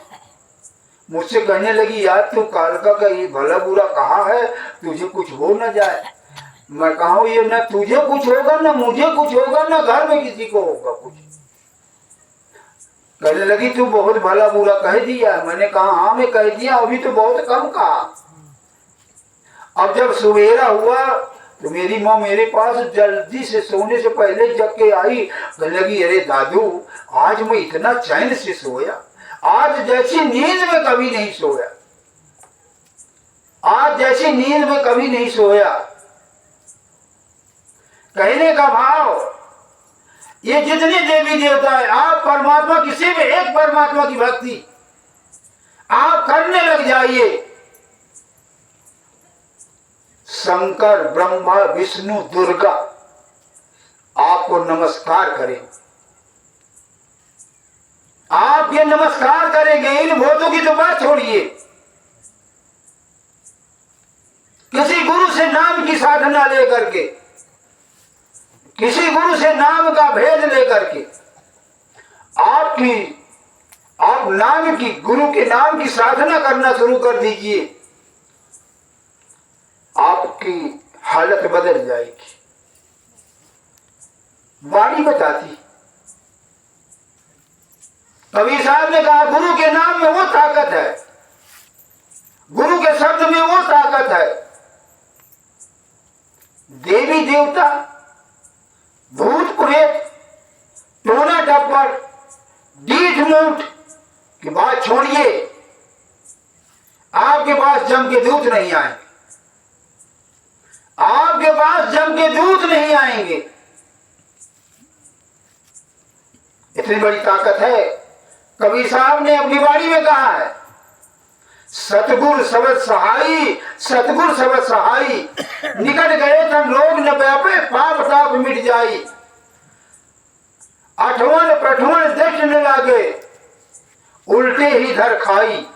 मुझसे कहने लगी यार तू कालका का ये भला बुरा कहा है, तुझे कुछ हो न जाए। मैं कहा ये न तुझे कुछ होगा, न मुझे कुछ होगा, न घर में किसी को होगा कुछ। कहने लगी तू बहुत भला बुरा कह दिया। मैंने कहा हाँ मैं कह दिया, अभी तो बहुत कम कहा। अब जब सवेरा हुआ तो मेरी माँ मेरे पास जल्दी से सोने से पहले जग के आई। कहने लगी अरे दादू, आज मैं इतना चैन से सोया, आज जैसी नींद में कभी नहीं सोया। कहने का भाव, ये जितने देवी देवता है, आप परमात्मा किसी में एक परमात्मा की भक्ति आप करने लग जाइए, शंकर ब्रह्मा विष्णु दुर्गा आपको नमस्कार करें। आप ये नमस्कार करेंगे। इन भूतों की तो बात छोड़िए, किसी गुरु से नाम की साधना लेकर के, किसी गुरु से नाम का भेद लेकर के आप नाम की, गुरु के नाम की साधना करना शुरू कर दीजिए, आपकी हालत बदल जाएगी। वाणी बताती, कबीर साहब ने कहा गुरु के नाम में वो ताकत है, गुरु के शब्द में वो ताकत है। देवी देवता, भूत प्रेत, टोना टप्पर, डीठ मूठ की बात छोड़िए, आपके पास जम के दूत नहीं आएंगे, आपके पास जम के दूत नहीं आएंगे। इतनी बड़ी ताकत है। कबीर साहब ने अपनी वाणी में कहा है, सतगुर सबद सहाई, सतगुर सबद सहाई, निकट गए तन रोग न व्यापे, पाप ताप मिट जाई। अठवन प्रठवन दृष्ट न लागे, उल्टे ही धर खाई।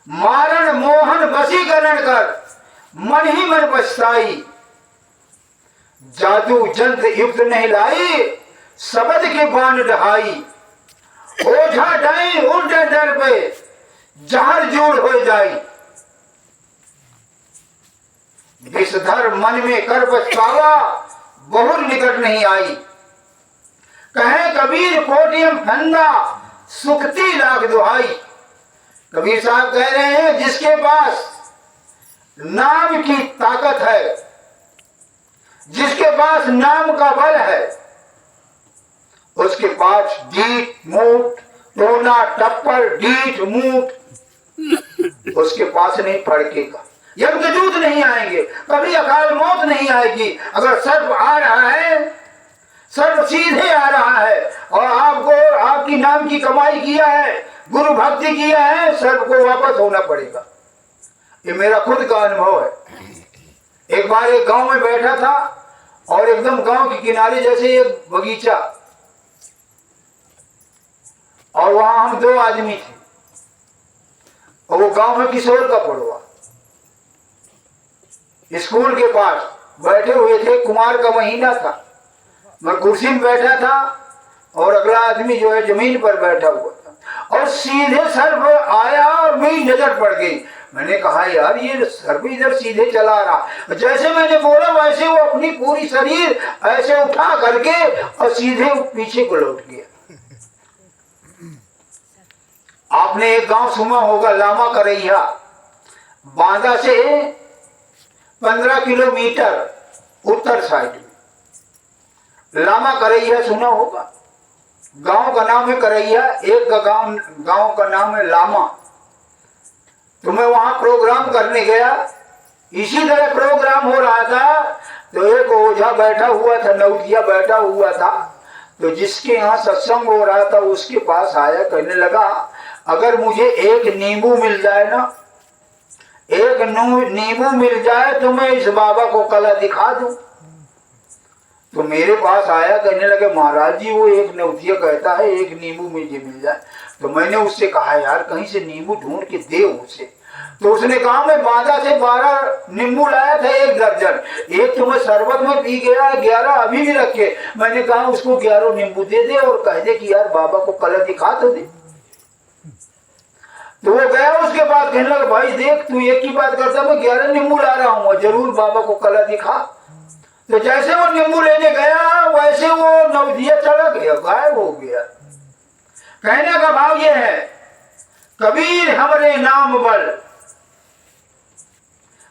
मारण मोहन वशीकरण कर, मन ही मन पछताई। जादू जंत्र युक्त नहीं लाई, शब्द के बाण ढहाई। ओझा डाई उल्टे डर पे, जहर जोड़ हो जाई। विषधर मन में कर पछतावा, बहुर निकट नहीं आई। कहे कबीर कोटियम फंदा, सुखती लाख दुहाई। कबीर साहब कह रहे हैं जिसके पास नाम की ताकत है, जिसके पास नाम का बल है, उसके पास डीठ मूठ टोना टप्पर डीठ मूठ उसके पास नहीं फड़केगा। यमदूत नहीं आएंगे, कभी अकाल मौत नहीं आएगी। अगर सर्प आ रहा है, सर्प सीधे आ रहा है और आपको आपकी नाम की कमाई किया है, गुरु भक्ति किया है, सर्प को वापस होना पड़ेगा। ये मेरा खुद का अनुभव है। एक बार एक गांव में बैठा था और एकदम गांव के किनारे जैसे एक बगीचा, और वहां हम दो आदमी थे और वो गांव में किशोर का पड़ुआ स्कूल के पास बैठे हुए थे। कुमार का महीना था, मैं कुर्सी में बैठा था और अगला आदमी जो है जमीन पर बैठा हुआ था और सीधे सर्प आया और मेरी नजर पड़ गई। मैंने कहा यार ये सर्प इधर सीधे चला रहा। जैसे मैंने बोला वैसे वो अपनी पूरी शरीर ऐसे उठा करके और सीधे पीछे को लौट गया। आपने एक गांव सुना होगा लामा करैया, बांदा से 15 किलोमीटर उत्तर साइड में लामा करैया सुना होगा। गांव का नाम है करैया, एक का गांव का नाम है लामा। तो मैं वहां प्रोग्राम करने गया, इसी तरह प्रोग्राम हो रहा था तो एक ओझा बैठा हुआ था, नौतिया बैठा हुआ था। तो जिसके यहाँ सत्संग हो रहा था उसके पास आया, कहने लगा अगर मुझे एक नींबू मिल जाए ना, एक नींबू मिल जाए तो मैं इस बाबा को कला दिखा दूं। तो मेरे पास आया, कहने लगे महाराज जी वो एक नौतिया कहता है एक नींबू मुझे मिल जाए। तो मैंने उससे कहा यार कहीं से नींबू ढूंढ के दे उसे। तो उसने कहा मैं बांदा से 12 नींबू लाया था, 1 दर्जन। एक तो मैं शरबत में पी गया, 11 अभी भी रखे। मैंने कहा उसको 11 नींबू दे दे और कह दे कि यार बाबा को कला दिखा तो दे। तो वो गया उसके पास, कहने लगा भाई देख तू एक ही बात करता, मैं 11 नींबू ला रहा हूँ, जरूर बाबा को कला दिखा। तो जैसे वो नींबू लेने गया वैसे वो नवदिया चला गया, गायब हो गया। कहने का भाव ये है कबीर हमरे नाम बल,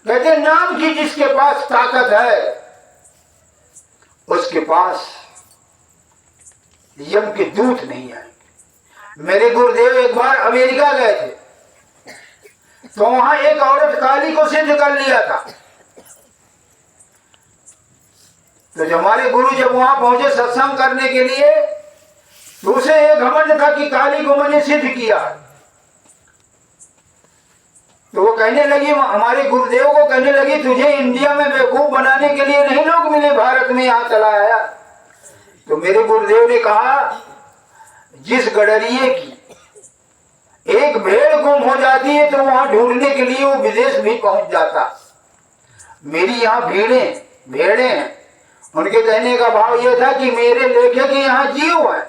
कहते नाम की जिसके पास ताकत है उसके पास यम के दूत नहीं आएंगे। मेरे गुरुदेव एक बार अमेरिका गए थे तो वहां एक औरत काली को सिद्ध कर लिया था। तो जब हमारे गुरु जब वहां पहुंचे सत्संग करने के लिए तो उसे एक घमंड था कि काली को मैंने सिद्ध किया। तो वो कहने लगी, हमारे गुरुदेव को कहने लगी तुझे इंडिया में बेवकूफ बनाने के लिए नहीं लोग मिले, भारत में यहाँ चला आया। तो मेरे गुरुदेव ने कहा जिस गडरिये की एक भेड़ गुम हो जाती है तो वहां ढूंढने के लिए वो विदेश भी पहुंच जाता। मेरी यहाँ भेड़े हैं। उनके कहने का भाव ये था कि मेरे लेखक यहाँ जीव है,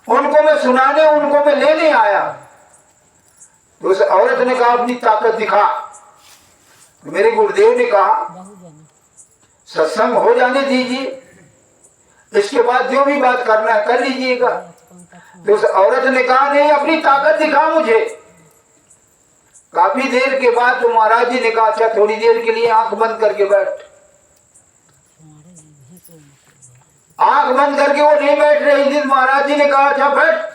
उनको मैं सुनाने उनको मैं लेने आया। तो उस औरत ने कहा अपनी ताकत दिखा। तो मेरे गुरुदेव ने कहा सत्संग हो जाने दीजिए, इसके बाद जो भी बात करना है कर लीजिएगा। तो उस औरत ने कहा नहीं अपनी ताकत दिखा मुझे। काफी देर के बाद तो महाराज जी ने कहा अच्छा थोड़ी देर के लिए आंख बंद करके बैठ। आंख बंद करके वो नहीं बैठ रही थी। महाराज जी ने कहा अच्छा बैठ।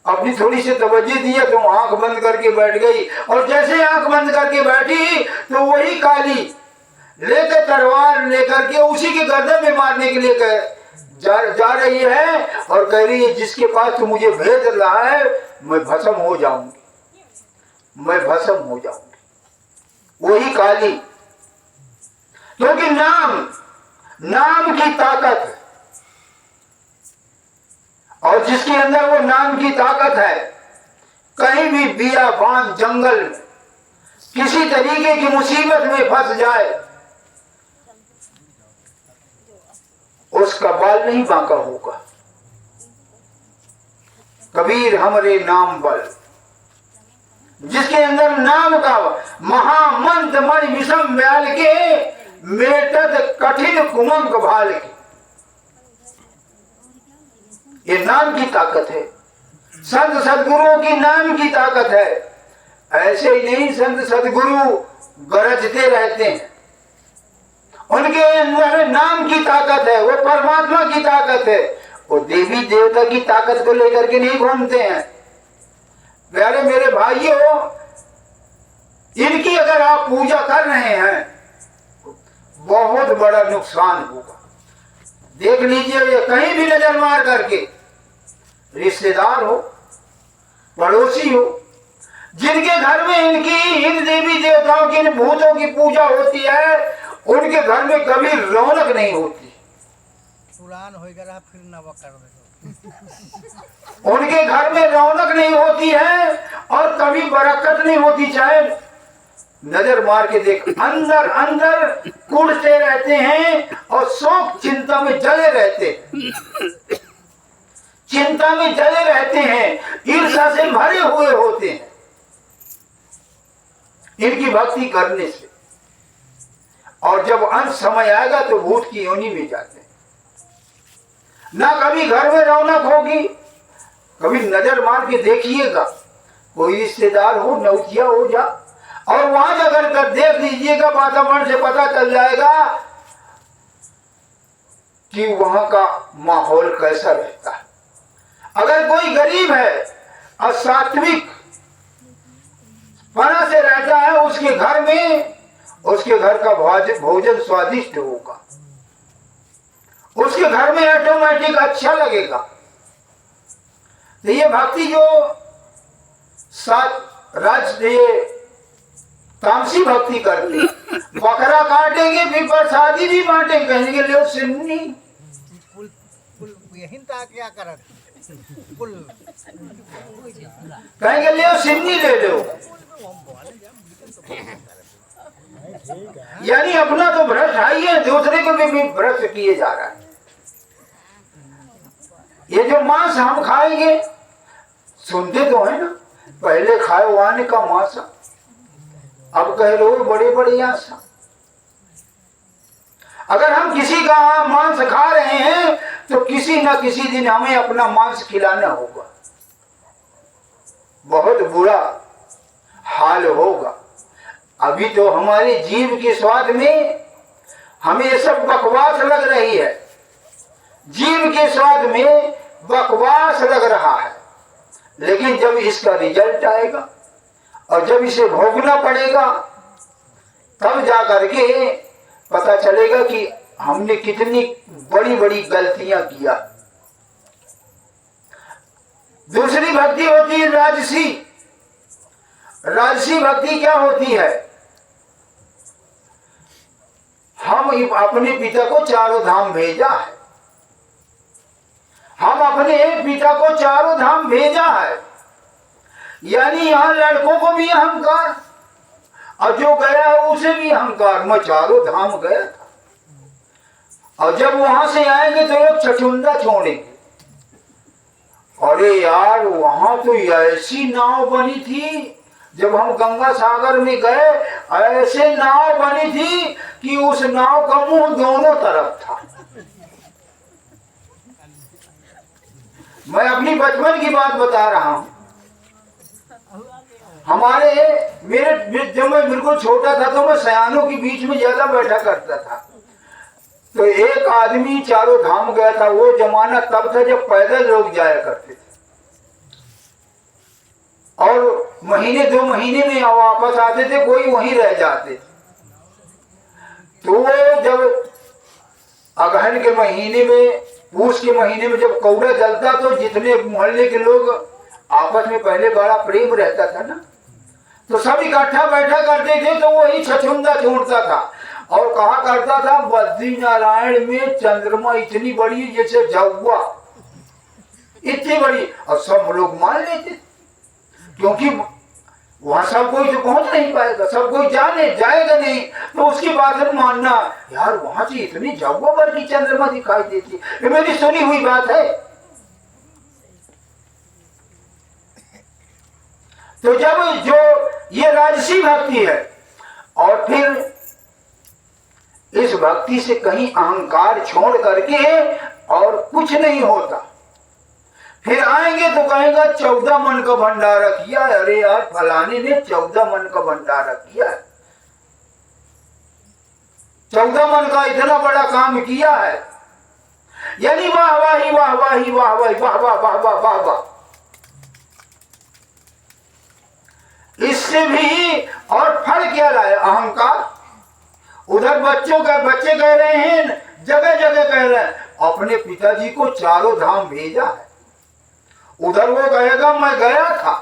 अपनी थोड़ी सी तवज्जो दिया तो आंख बंद करके बैठ गई। और जैसे आंख बंद करके बैठी तो वही काली लेकर तलवार लेकर के उसी के गर्दन में मारने के लिए जा रही है और कह रही है जिसके पास तो मुझे भेज रहा है मैं भस्म हो जाऊंगी। मैं भस्म हो जाऊंगी। वही काली, क्योंकि नाम की ताकत है, और जिसके अंदर वो नाम की ताकत है, कहीं भी बियाबान जंगल में किसी तरीके की मुसीबत में फंस जाए, उसका बाल नहीं बांका होगा। कबीर हमरे नाम बल, जिसके अंदर नाम का महामंत्र मणि विषम व्याल के मेटत कठिन कुमंक भाल के, ये नाम की ताकत है। संत सदगुरुओं की नाम की ताकत है। ऐसे ही नहीं, संत सदगुरु गरजते रहते हैं, उनके अंदर नाम की ताकत है, वो परमात्मा की ताकत है। वो देवी देवता की ताकत को लेकर के नहीं घूमते हैं। प्यारे मेरे भाइयों, इनकी अगर आप पूजा कर रहे हैं बहुत बड़ा नुकसान होगा। देख लीजिए, ये कहीं भी नजर मार करके, रिश्तेदार हो, पड़ोसी हो, जिनके घर में इन देवी देवताओं की, इन भूतों की पूजा होती है, उनके घर में कभी रौनक नहीं होती। पुरान हो गया फिर नवा कर दो। उनके घर में रौनक नहीं होती है और कभी बरकत नहीं होती। चाहे नजर मार के देख, अंदर अंदर कुढ़ते रहते हैं और शोक चिंता में जले रहते हैं, चिंता में जले रहते हैं, ईर्ष्या से भरे हुए होते हैं इनकी भक्ति करने से। और जब अंत समय आएगा तो भूत की योनि में जाते हैं। ना कभी घर में रौनक होगी। कभी नजर मार के देखिएगा, कोई रिश्तेदार हो, नौतिया हो जा, और वहां जाकर कर देख लीजिएगा, वातावरण से पता चल जाएगा कि वहां का माहौल कैसा रहता है। अगर कोई गरीब है और सात्विक पना से रहता है, उसके घर में, उसके घर का भोजन स्वादिष्ट होगा, उसके घर में ऑटोमेटिक अच्छा लगेगा। तो ये भक्ति जो ये तामसी भक्ति करती, बकरा काटेंगे फिर प्रसादी भी बांटेंगे, कहेंगे ले सिन्नी, यही क्या करत कहेंगे ले सिन्नी ले लो। यानी अपना तो भ्रष्ट है, दूसरे को भी भ्रष्ट किए जा रहा है। ये जो मांस हम खाएंगे, सुनते तो है ना, पहले खाए वाने का मांस, अब कह रहे हो बड़े बड़े आशा। अगर हम किसी का मांस खा रहे हैं तो किसी न किसी दिन हमें अपना मांस खिलाना होगा। बहुत बुरा हाल होगा। अभी तो हमारे जीव के स्वाद में हमें ये सब बकवास लग रही है, जीव के स्वाद में बकवास लग रहा है। लेकिन जब इसका रिजल्ट आएगा और जब इसे भोगना पड़ेगा, तब जा करके पता चलेगा कि हमने कितनी बड़ी बड़ी गलतियां किया। दूसरी भक्ति होती है राजसी। राजसी भक्ति क्या होती है? हम अपने पिता को चारों धाम भेजा है, हम अपने पिता को चारों धाम भेजा है, यानी यहां लड़कों को भी अहंकार और जो गया है उसे भी अहंकार। मैं चारों धाम गया था, और जब वहां से आएंगे तो लोग छठुंदा छोड़ेंगे। अरे यार, वहां तो ऐसी नाव बनी थी, जब हम गंगा सागर में गए ऐसे नाव बनी थी कि उस नाव का मुंह दोनों तरफ था। मैं अपनी बचपन की बात बता रहा हूं। जब मैं बिल्कुल छोटा था तो मैं सयानों के बीच में ज्यादा बैठा करता था। तो एक आदमी चारों धाम गया था। वो जमाना तब था जब पैदल लोग जाया करते थे, और महीने 2 महीने में वापस आते थे, कोई वहीं रह जाते। तो वो जब अगहन के महीने में, पूस के महीने में जब कौड़ा जलता, तो जितने मोहल्ले के लोग आपस में पहले बड़ा प्रेम रहता था ना, तो सब इकट्ठा बैठा करते थे, तो वही छछुंदा छोड़ता था और कहा करता था बद्री नारायण में चंद्रमा इतनी बड़ी जैसे जौआ, इतनी बड़ी। और सब लोग मान लेते, क्योंकि वहां सब कोई तो पहुंच नहीं पाएगा, सब कोई जाएगा नहीं, तो उसकी बात है मानना। यार वहां से इतनी जौआ भर की चंद्रमा दिखाई देती, ये मेरी सुनी हुई बात है। तो जब जो ये राजसी भक्ति है, और फिर इस भक्ति से कहीं अहंकार छोड़ करके और कुछ नहीं होता, फिर आएंगे तो कहेगा 14 मन का भंडारा किया। अरे यार फलाने ने 14 मन का भंडारा किया, 14 मन का इतना बड़ा काम किया है, यानी वाह वाही वाह वाही वाह वाही वाह वाह वाह वाह वाह वाह। इससे भी और फल क्या लाए? अहंकार। उधर बच्चे कह रहे हैं, जगह जगह कह रहे हैं अपने पिताजी को चारों धाम भेजा है। उधर वो कहेगा मैं गया था,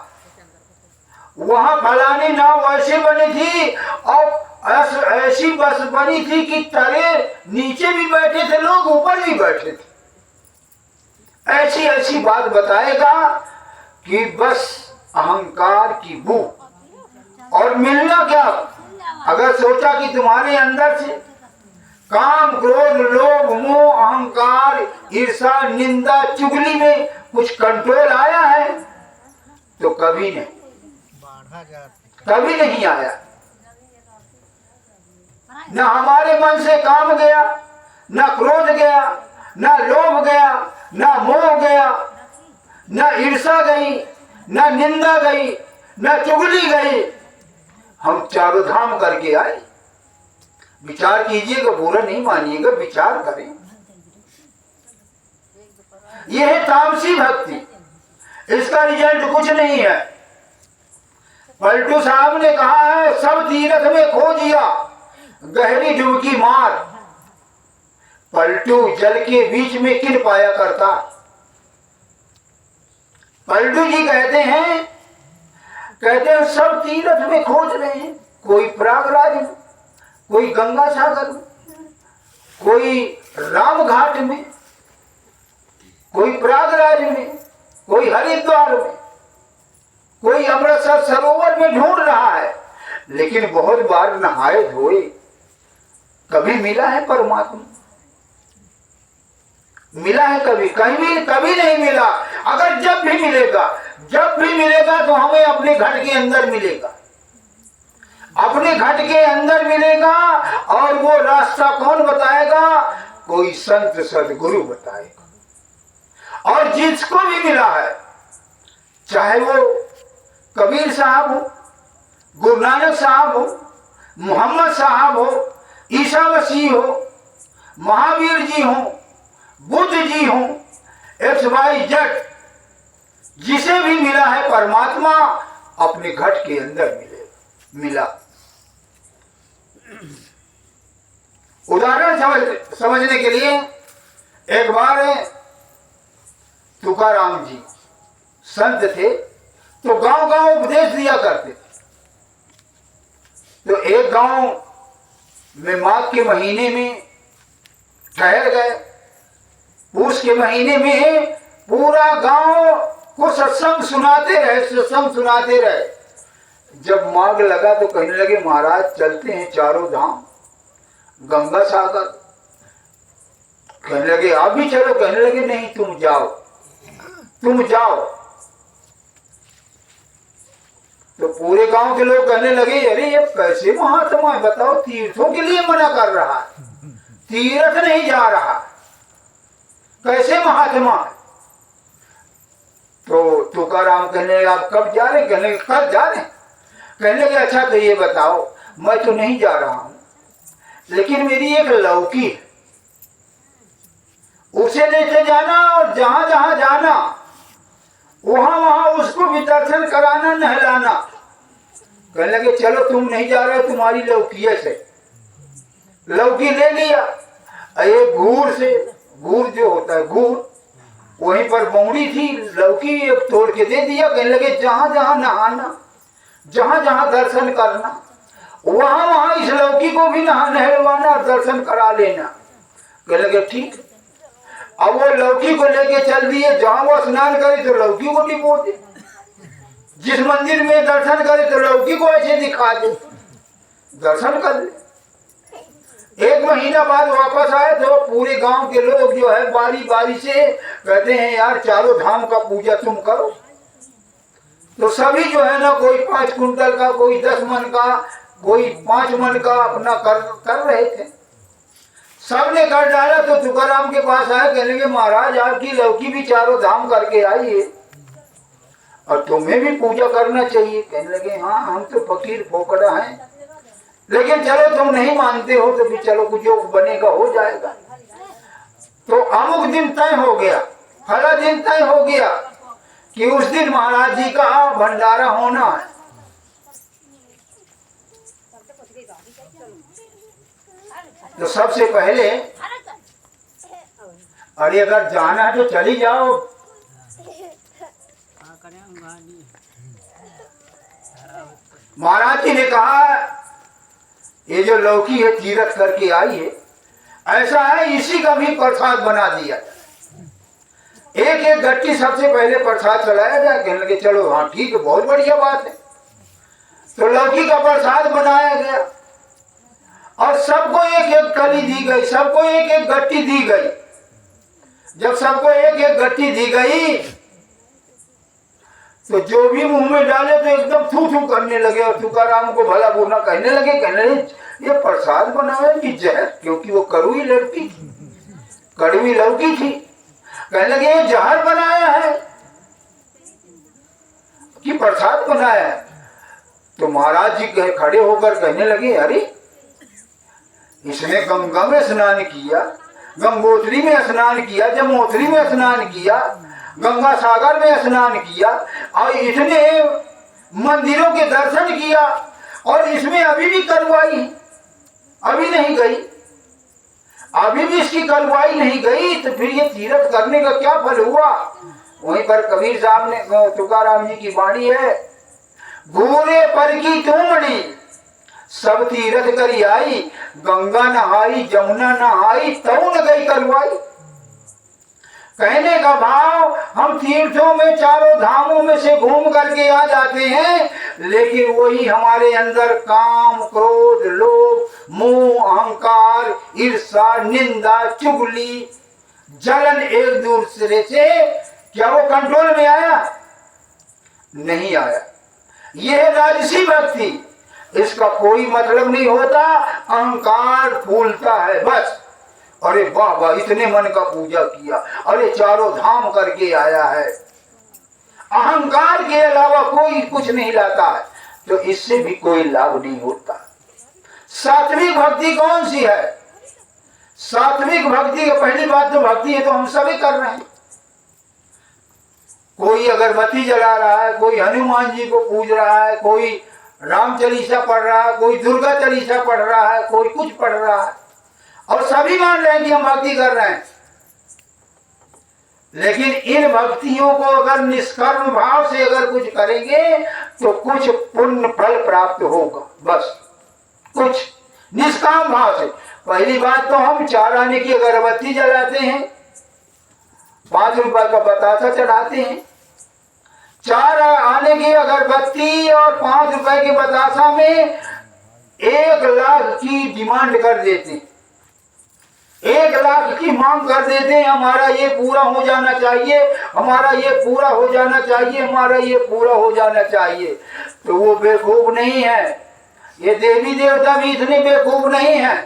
वहां फलानी नाव ऐसे बनी थी और ऐसी बस बनी थी कि तले नीचे भी बैठे थे लोग, ऊपर भी बैठे थे। ऐसी ऐसी बात बताएगा कि बस अहंकार की बू। और मिलना क्या? अगर सोचा कि तुम्हारे अंदर से काम, क्रोध, लोभ, मोह, अहंकार, ईर्षा, निंदा, चुगली में कुछ कंट्रोल आया है, तो कभी नहीं, कभी नहीं आया। न हमारे मन से काम गया, न क्रोध गया, न लोभ गया, न मोह गया, न ईर्षा गई, न निंदा गई, न चुगली गई। हम चारों धाम करके आए। विचार कीजिएगा, बुरा नहीं मानिएगा, विचार करें। यह है तामसी भक्ति, इसका रिजल्ट कुछ नहीं है। पलटू साहब ने कहा है सब तीरथ में खो दिया, गहरी डुबकी मार। पलटू जल के बीच में किन पाया करता। पलटू जी कहते हैं सब तीर्थ में खोज रहे हैं, कोई प्रयागराज में, कोई गंगा सागर में, कोई राम घाट में, कोई प्रयागराज में, कोई हरिद्वार में, कोई अमृतसर सरोवर में ढूंढ रहा है। लेकिन बहुत बार नहाए धोए, कभी मिला है परमात्मा? मिला है कभी? कभी नहीं मिला। अगर जब भी मिलेगा तो हमें अपने घट के अंदर मिलेगा, अपने घट के अंदर मिलेगा। और वो रास्ता कौन बताएगा? कोई संत सदगुरु बताएगा। और जिसको भी मिला है, चाहे वो कबीर साहब हो, गुरु नानक साहब हो, मोहम्मद साहब हो, ईसा मसीह हो, महावीर जी हो, बुद्ध जी हो, XYZ, जिसे भी मिला है परमात्मा अपने घट के अंदर मिला। उदाहरण समझने के लिए, एक बार तुकाराम जी संत थे, तो गांव गांव उपदेश दिया करते थे। तो एक गांव में माघ के महीने में ठहर गए। पूस के महीने में पूरा गांव को सत्संग सुनाते रहे। जब माघ लगा तो कहने लगे महाराज चलते हैं चारों धाम, गंगा सागर। कहने लगे आप भी चलो? कहने लगे नहीं, तुम जाओ। तो पूरे गांव के लोग कहने लगे अरे ये कैसे महात्मा है, बताओ, तीर्थों के लिए मना कर रहा है, तीर्थ नहीं जा रहा, कैसे महात्मा है? तो तुकाराम कहने लगे आप कब जा रहे? कहने लगे कब जा रहे? कहने लगे अच्छा तो ये बताओ, मैं तो नहीं जा रहा हूं, लेकिन मेरी एक लौकी है, उसे लेते जाना और जहां जहां जाना वहां उसको भी दर्शन कराना, नहलाना। कहने लगे चलो तुम नहीं जा रहे हो, तुम्हारी लौकी से। लौकी ले लिया, एक गुड़ जो होता है गुड़, वहीं पर बौड़ी थी, लौकी एक तोड़ के दे दिया। कहने लगे जहां जहां नहाना जहां जहां दर्शन करना वहां वहां इस लौकी को भी नहलवाना और दर्शन करा लेना। कह लगे ठीक। अब वो लौकी को लेके चल दिए, जहां वो स्नान करे तो लौकी को डिपो दे, जिस मंदिर में दर्शन करे तो लौकी को ऐसे दिखा दे, दर्शन कर ले। एक महीना बाद वापस आए तो पूरे गांव के लोग जो है बारी बारी से कहते हैं यार चारों धाम का पूजा तुम करो। तो सभी जो है ना, कोई 5 कुंटल का, कोई 10 मन का, कोई 5 मन का अपना कर रहे थे। सबने कर डाला तो तुकाराम के पास आए, कहने लगे महाराज आपकी लौकी भी चारों धाम करके आई है और तुम्हें भी पूजा करना चाहिए। कहने लगे हाँ हम तो फकीर फोकड़ा हैं, लेकिन चलो तुम नहीं मानते हो तो फिर चलो कुछ जो बनेगा हो जाएगा। तो अमुक दिन तय हो गया, फला दिन तय हो गया कि उस दिन महाराज जी का भंडारा होना है। तो सबसे पहले अरे अगर जाना है तो चली जाओ। महाराज जी ने कहा ये जो लौकी है तीरथ करके आई है, ऐसा है इसी का भी प्रसाद बना दिया। एक एक गट्टी सबसे पहले प्रसाद चलाया जाए। कहने लगे चलो हाँ ठीक है, बहुत बढ़िया बात है। तो लौकी का प्रसाद बनाया गया और सबको एक एक कली दी गई, सबको एक एक गट्टी दी गई। जब सबको एक एक गट्टी दी गई तो जो भी मुंह में डाले तो एकदम थू थू करने लगे और तुकाराम को भला बुरा कहने लगे। कहने लगे ये प्रसाद बनाया कि जहर, क्योंकि वो कड़वी लड़की थी, कड़वी लौकी थी। कहने लगे ये जहर बनाया है कि प्रसाद बनाया है। तो महाराज जी खड़े होकर कहने लगे अरे इसने गंगा में स्नान किया, गंगोत्री में स्नान किया, जमुनोत्री में स्नान किया, गंगा सागर में स्नान किया और इसने मंदिरों के दर्शन किया और इसमें अभी भी करवाई अभी नहीं गई, अभी भी इसकी करवाई नहीं गई, तो फिर ये तीरथ करने का क्या फल हुआ। वहीं पर कबीर साहब ने, तुकाराम जी की वाणी है, घूरे पर की तुमड़ी सब तीरथ करी आई, गंगा नहाई जमुना नहाई तऊ न गई करवाई। कहने का भाव हम तीर्थों में चारों धामों में से घूम करके आ जाते हैं, लेकिन वही हमारे अंदर काम क्रोध लोभ मोह अहंकार ईर्षा निंदा चुगली जलन एक दूसरे से, क्या वो कंट्रोल में आया? नहीं आया। यह राजसी भक्ति, इसका कोई मतलब नहीं होता, अहंकार फूलता है बस। अरे वाह वाह इतने मन का पूजा किया, अरे चारों धाम करके आया है, अहंकार के अलावा कोई कुछ नहीं लाता है, तो इससे भी कोई लाभ नहीं होता। सात्विक भक्ति कौन सी है? सात्विक भक्ति का पहली बात तो भक्ति है तो हम सभी कर रहे हैं। कोई अगरबत्ती जला रहा है, कोई हनुमान जी को पूज रहा है, कोई राम चालीसा पढ़ रहा है, कोई दुर्गा चालीसा पढ़ रहा है, कोई कुछ पढ़ रहा है और सभी मान रहे हैं कि हम भक्ति कर रहे हैं। लेकिन इन भक्तियों को अगर निष्कर्म भाव से अगर कुछ करेंगे तो कुछ पुण्य फल प्राप्त होगा, बस कुछ निष्काम भाव से। पहली बात तो हम 4 आने की अगरबत्ती जलाते हैं, 5 रुपए का बतासा चढ़ाते हैं। 4 आने की अगरबत्ती और 5 रुपए के बतासा में 1 लाख की डिमांड कर देते, 1 लाख की मांग कर देते हैं, हमारा ये पूरा हो जाना चाहिए, हमारा ये पूरा हो जाना चाहिए, हमारा ये पूरा हो जाना चाहिए। तो वो बेवकूफ नहीं है, ये देवी देवता भी इतने बेवकूफ नहीं है।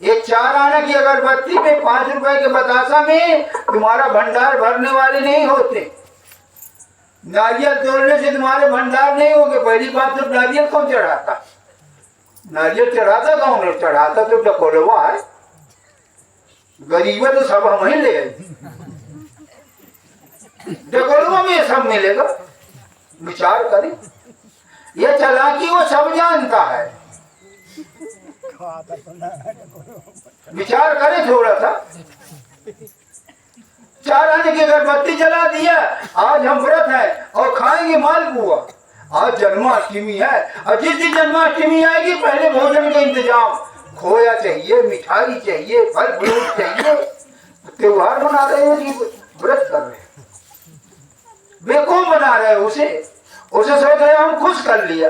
ये 4 आने की अगरबत्ती में 5 रुपए के बतासा में तुम्हारा भंडार भरने वाले नहीं होते। नारियल तोड़ने से तुम्हारे भंडार नहीं होंगे। पहली बात तो नारियल कौन चढ़ाता? नारियल चढ़ाता कौन है? चढ़ाता तो डकोलवा है, गरीब तो सब हम ही ले गए, डकोलवा में सब मिलेगा। विचार करें, ये चालाकी वो सब जानता है, विचार करें थोड़ा सा। 4 आने की अगरबत्ती जला दिया, आज हम व्रत है और खाएंगे मालपुआ, आज जन्माष्टमी है और जिस दिन जन्माष्टमी आएगी पहले भोजन का इंतजाम, खोया चाहिए, मिठाई चाहिए, फल फ्रूट चाहिए। त्योहार मना रहे हैं कि व्रत कर रहे हैं, बेवकूफ बना रहे हैं उसे सोच रहे हम खुश कर लिया।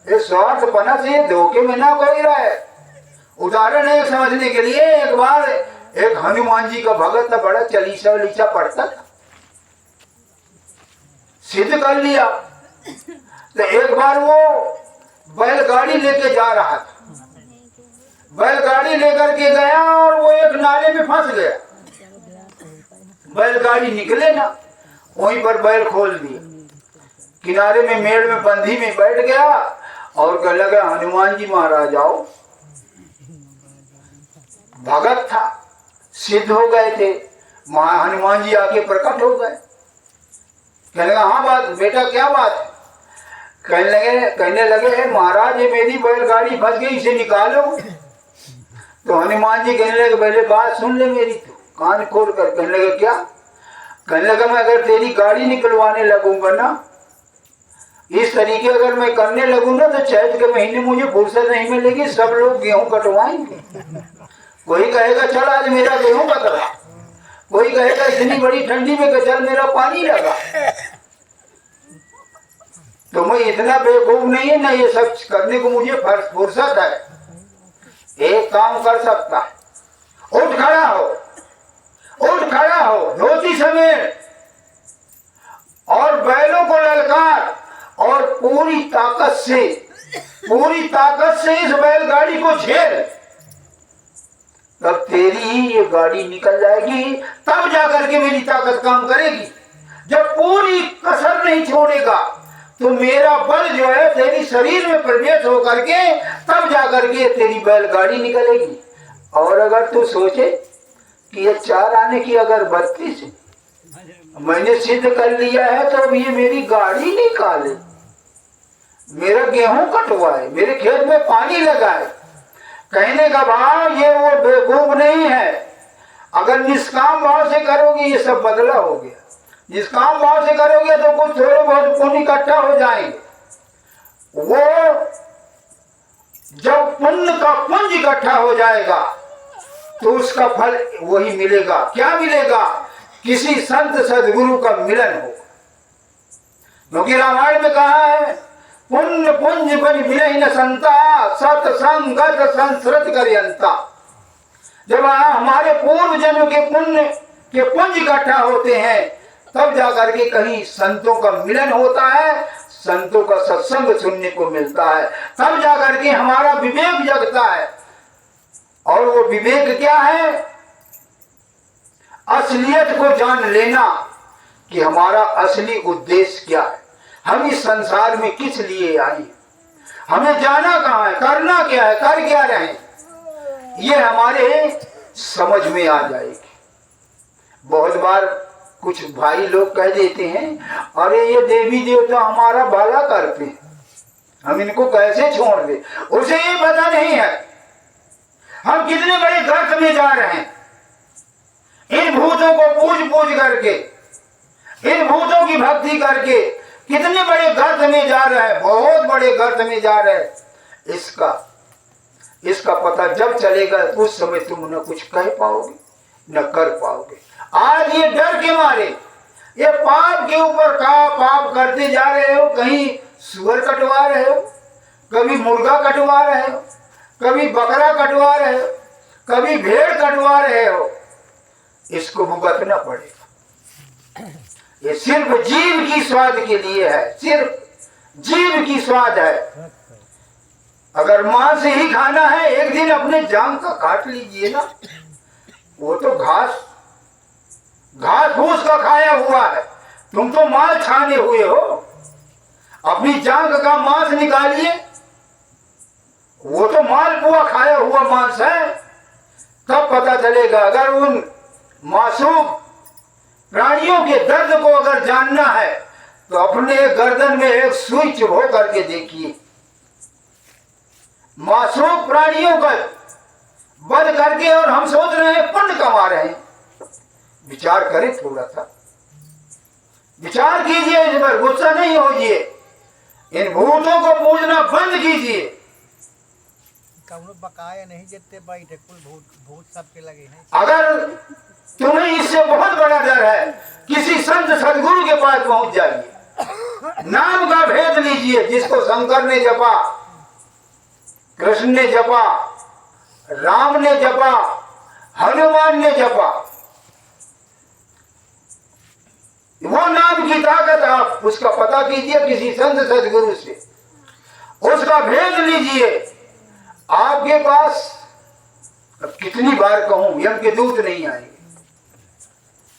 ये स्वार्थपना से धोखे में ना कोई रहे। उदाहरण है समझने के लिए, एक बार एक हनुमान जी का भगत था, बड़ा चालीसा वलीसा पढ़ता था, सिद्ध कर लिया। तो एक बार वो बैलगाड़ी लेके जा रहा था, बैलगाड़ी लेकर के गया और वो एक नाले में फंस गया। बैलगाड़ी निकले ना, वहीं पर बैल खोल दिए, किनारे में मेड़ में बंधी में बैठ गया और कहने लगा हनुमान जी महाराज आओ। भगत था, सिद्ध हो गए थे, हनुमान जी आके प्रकट हो गए। कहने लगा हाँ बात बेटा, क्या बात है? कहने लगे महाराज ये मेरी बैलगाड़ी फंस गई, इसे निकालो। तो हनुमान जी कहने लगे पहले बात सुन ले मेरी, तो कान खोल कर। कहने लगे क्या? कहने लगा मैं अगर तेरी गाड़ी निकलवाने लगूंगा ना, इस तरीके अगर मैं करने लगूँ ना, तो चैत के महीने मुझे फुर्सत नहीं मिलेगी, सब लोग गेहूं कटवाएंगे। कोई कहेगा चल आज मेरा गेहूं कटवा, कोई कहेगा इतनी बड़ी ठंडी में चल मेरा पानी लगा। तो मैं इतना बेवकूफ नहीं है ना, ये सब करने को मुझे फुर्सत है। एक काम कर सकता है, उठ खड़ा हो, उठ खड़ा हो, धोती समेट और बैलों को ललकार और पूरी ताकत से इस बैलगाड़ी को झेल, तब तेरी ही ये गाड़ी निकल जाएगी, तब जाकर के मेरी ताकत काम करेगी। जब पूरी कसर नहीं छोड़ेगा तो मेरा बल जो है तेरी शरीर में प्रवेश होकर के तब जाकर के तेरी बैलगाड़ी निकलेगी। और अगर तू सोचे कि ये 4 आने की अगर 32 मैंने सिद्ध कर लिया है, तो अब ये मेरी गाड़ी निकाले, मेरा गेहूं कटवाए, मेरे खेत में पानी लगाए। कहने का भाव ये वो बेवकूफ नहीं है। अगर निष्काम भाव से करोगे ये सब बदला हो गया, निष्काम भाव से करोगे तो कुछ थोड़े बहुत पुण्य इकट्ठा हो जाएंगे। वो जब पुण्य का पुंज इकट्ठा हो जाएगा तो उसका फल वही मिलेगा। क्या मिलेगा? किसी संत सदगुरु का मिलन होगा। क्योंकि रामायण में कहा है पुण्य पुंज बन मिले न संता, सत्संगत संस्कृत करियंता। जब हमारे पूर्व जन्म के पुण्य के पुंज इकट्ठा होते हैं तब जाकर के कहीं संतों का मिलन होता है, संतों का सत्संग सुनने को मिलता है, तब जाकर के हमारा विवेक जगता है। और वो विवेक क्या है? असलियत को जान लेना कि हमारा असली उद्देश्य क्या है, हम इस संसार में किस लिए आए, हमें जाना कहाँ है, करना क्या है, कर क्या रहे, ये हमारे समझ में आ जाएगी। बहुत बार कुछ भाई लोग कह देते हैं अरे ये देवी देवता हमारा भला करते हैं, हम इनको कैसे छोड़ दे। उसे ये पता नहीं है हम कितने बड़े गर्त में जा रहे हैं। इन भूतों को पूज करके, इन भूतों की भक्ति करके कितने बड़े गर्त में जा रहे हैं, बहुत बड़े गर्त में जा रहे हैं। इसका पता जब चलेगा उस समय तुम न कुछ कह पाओगे न कर पाओगे। आज ये डर के मारे ये पाप के ऊपर का पाप करते जा रहे हो। कहीं सुअर कटवा रहे हो, कभी मुर्गा कटवा रहे हो, कभी बकरा कटवा रहे हो, कभी भेड़ कटवा रहे हो। इसको भुगतना पड़ेगा। ये सिर्फ जीव की स्वाद के लिए है, सिर्फ जीव की स्वाद है। अगर मांस ही खाना है, एक दिन अपने जान का काट लीजिए ना, वो तो घास फूस का खाया हुआ है, तुम तो माल छाने हुए हो। अपनी जांग का मांस निकालिए, वो तो मालपुआ खाया हुआ मांस है। तब पता चलेगा। अगर उन मासूम प्राणियों के दर्द को अगर जानना है तो अपने गर्दन में एक सुई चुभो करके देखिए। मासूम प्राणियों का वध करके और हम सोच रहे हैं पुण्य कमा रहे हैं। विचार करें, थोड़ा सा विचार कीजिए, इस पर गुस्सा नहीं होइए। इन भूतों को पूजना बंद कीजिए। कौनो बकाया नहीं जितने बैठे कुल भूत भूत सबके लगे हैं। अगर तुम्हें इससे बहुत बड़ा डर है, किसी संत सदगुरु के पास पहुंच जाइए, नाम का भेद लीजिए। जिसको शंकर ने जपा, कृष्ण ने जपा, राम ने जपा, हनुमान ने जपा, वो नाम की ताकत आप उसका पता कीजिए किसी संत सदगुरु से, उसका भेद लीजिए। आपके पास, अब कितनी बार कहूं, यम के दूत नहीं आएंगे।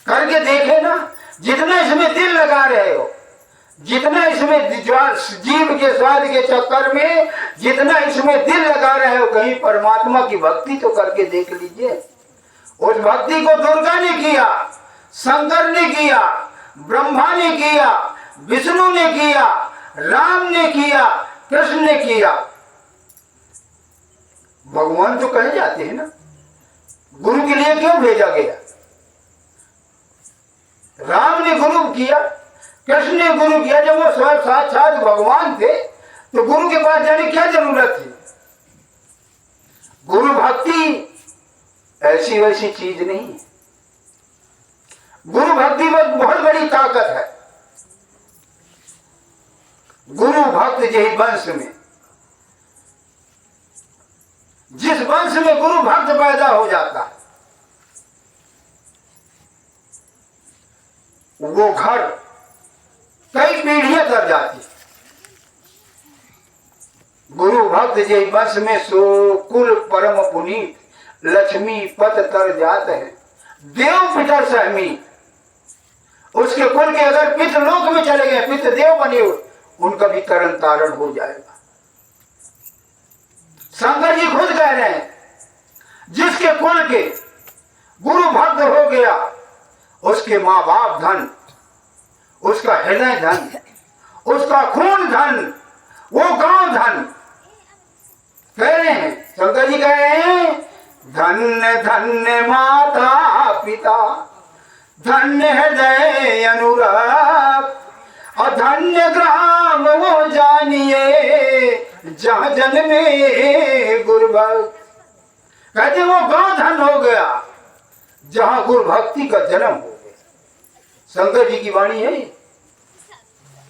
करके देखे ना, जितना इसमें दिल लगा रहे हो, जितना इसमें जीव के स्वाद के चक्कर में जितना इसमें दिल लगा रहे हो, कहीं परमात्मा की भक्ति तो करके देख लीजिए। उस भक्ति को दुर्गा ने किया, शंकर ने किया, ब्रह्मा ने किया, विष्णु ने किया, राम ने किया, कृष्ण ने किया। भगवान तो कहे जाते हैं ना, गुरु के लिए क्यों भेजा गया? राम ने गुरु किया, कृष्ण ने गुरु किया। जब वो स्वयं साक्षात भगवान थे तो गुरु के पास जाने की क्या जरूरत थी? गुरु भक्ति ऐसी वैसी चीज नहीं है। गुरु भक्ति में बहुत बड़ी ताकत है। गुरु भक्त यही वंश में, जिस वंश में गुरु भक्त पैदा हो जाता है, वो घर कई पीढ़ियां कर जाती है। गुरु भक्त यही वंश में सो कुल परम पुनीत, लक्ष्मी पत तर जात है, देव पितर सहमी। उसके कुल के अगर पितृ लोक में चले गए, पितृ देव बने हुए, उनका भी तरण तारण हो जाएगा। शंकर जी खुद कह रहे हैं, जिसके कुल के गुरु भक्त हो गया, उसके माँ बाप धन, उसका हृदय धन, उसका खून धन, वो गांव धन। कह रहे हैं, शंकर जी कह रहे हैं, धन्य धन्य माता पिता, धन्य हृदय अनुराग, और धन्य ग्राम वो जानिए जहाँ जन्मे गुरु भक्त। कहते वो गांव धन हो गया जहां गुरु भक्ति का जन्म हो गया। शंकर जी की वाणी है।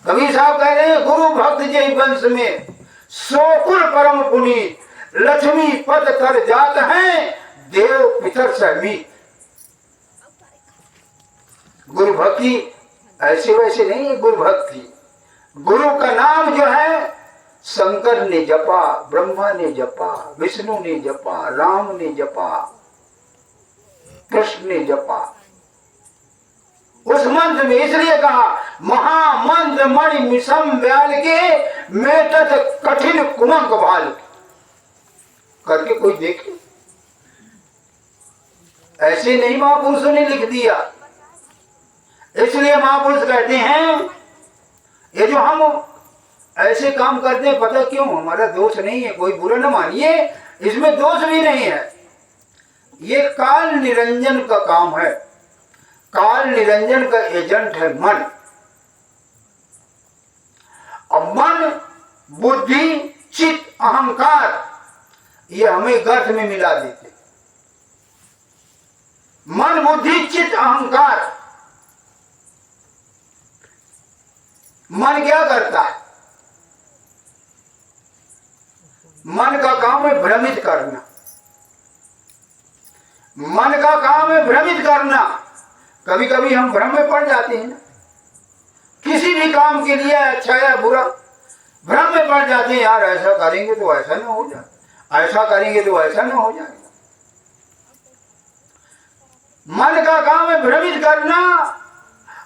कबीर साहब कह रहे हैं, गुरु भक्त जय वंश में सोकुल परम पुनीत, लक्ष्मी पद कर जात हैं, देव पितर सहमी। गुरु भक्ति ऐसे वैसे नहीं है। गुरु भक्ति, गुरु का नाम जो है, शंकर ने जपा, ब्रह्मा ने जपा, विष्णु ने जपा, राम ने जपा, कृष्ण ने जपा। उस मंत्र में इसलिए कहा, महामंत्र मणि मिसम व्याल के मेटत कठिन कुमंक भाल। करके कोई देखे, ऐसे नहीं महापुरुषों ने लिख दिया। इसलिए महापुरुष कहते हैं, ये जो हम ऐसे काम करते हैं, पता क्यों? हमारा दोष नहीं है, कोई बुरा न मानिए, इसमें दोष भी नहीं है। ये काल निरंजन का काम है। काल निरंजन का एजेंट है मन। और मन, बुद्धि, चित्त, अहंकार, ये हमें गर्त में मिला देते। मन, बुद्धि, चित्त, अहंकार। मन क्या करता है? मन का काम है भ्रमित करना। मन का काम है भ्रमित करना। कभी कभी हम भ्रम में पड़ जाते हैं ना, किसी भी काम के लिए, अच्छा या बुरा, भ्रम में पड़ जाते हैं। यार ऐसा करेंगे तो ऐसा ना हो जाए, ऐसा करेंगे तो ऐसा ना हो जाएगा। मन का काम है भ्रमित करना,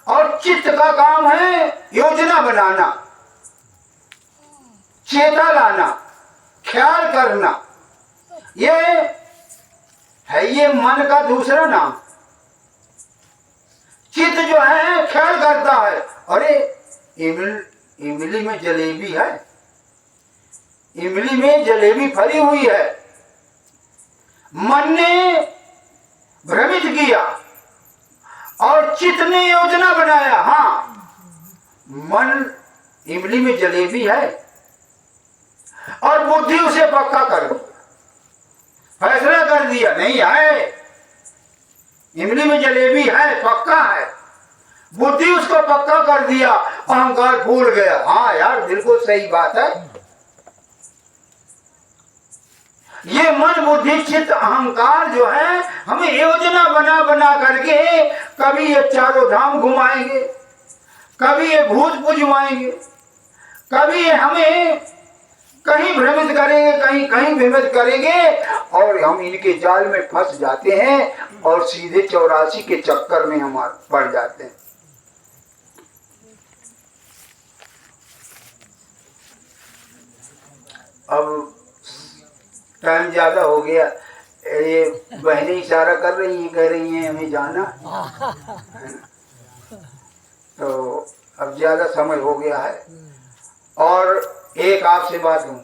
और चित्त का काम है योजना बनाना, चेता लाना, ख्याल करना। ये है ये मन का दूसरा नाम। चित्त जो है ख्याल करता है, अरे इमली में जलेबी है, इमली में जलेबी फरी हुई है। मन ने भ्रमित किया और चित्त ने योजना बनाया। हाँ, मन इमली में जलेबी है और बुद्धि उसे पक्का कर दिया, फैसला कर दिया नहीं है, इमली में जलेबी है, पक्का है, बुद्धि उसको पक्का कर दिया, अहंकार भूल गया। हाँ यार बिल्कुल सही बात है। ये मन बुद्धि चित्त अहंकार जो है हमें योजना बना बना करके कभी ये चारों धाम घुमाएंगे, कभी ये भूत पुजवाएंगे, कभी ये हमें कहीं भ्रमित करेंगे, कहीं कहीं भ्रमित करेंगे और हम इनके जाल में फंस जाते हैं और सीधे 84 के चक्कर में हम पड़ जाते हैं। अब टाइम ज्यादा हो गया, ये बहनें इशारा कर रही हैं, कह रही हैं हमें जाना, तो अब ज्यादा समय हो गया है। और एक आपसे बात हूँ,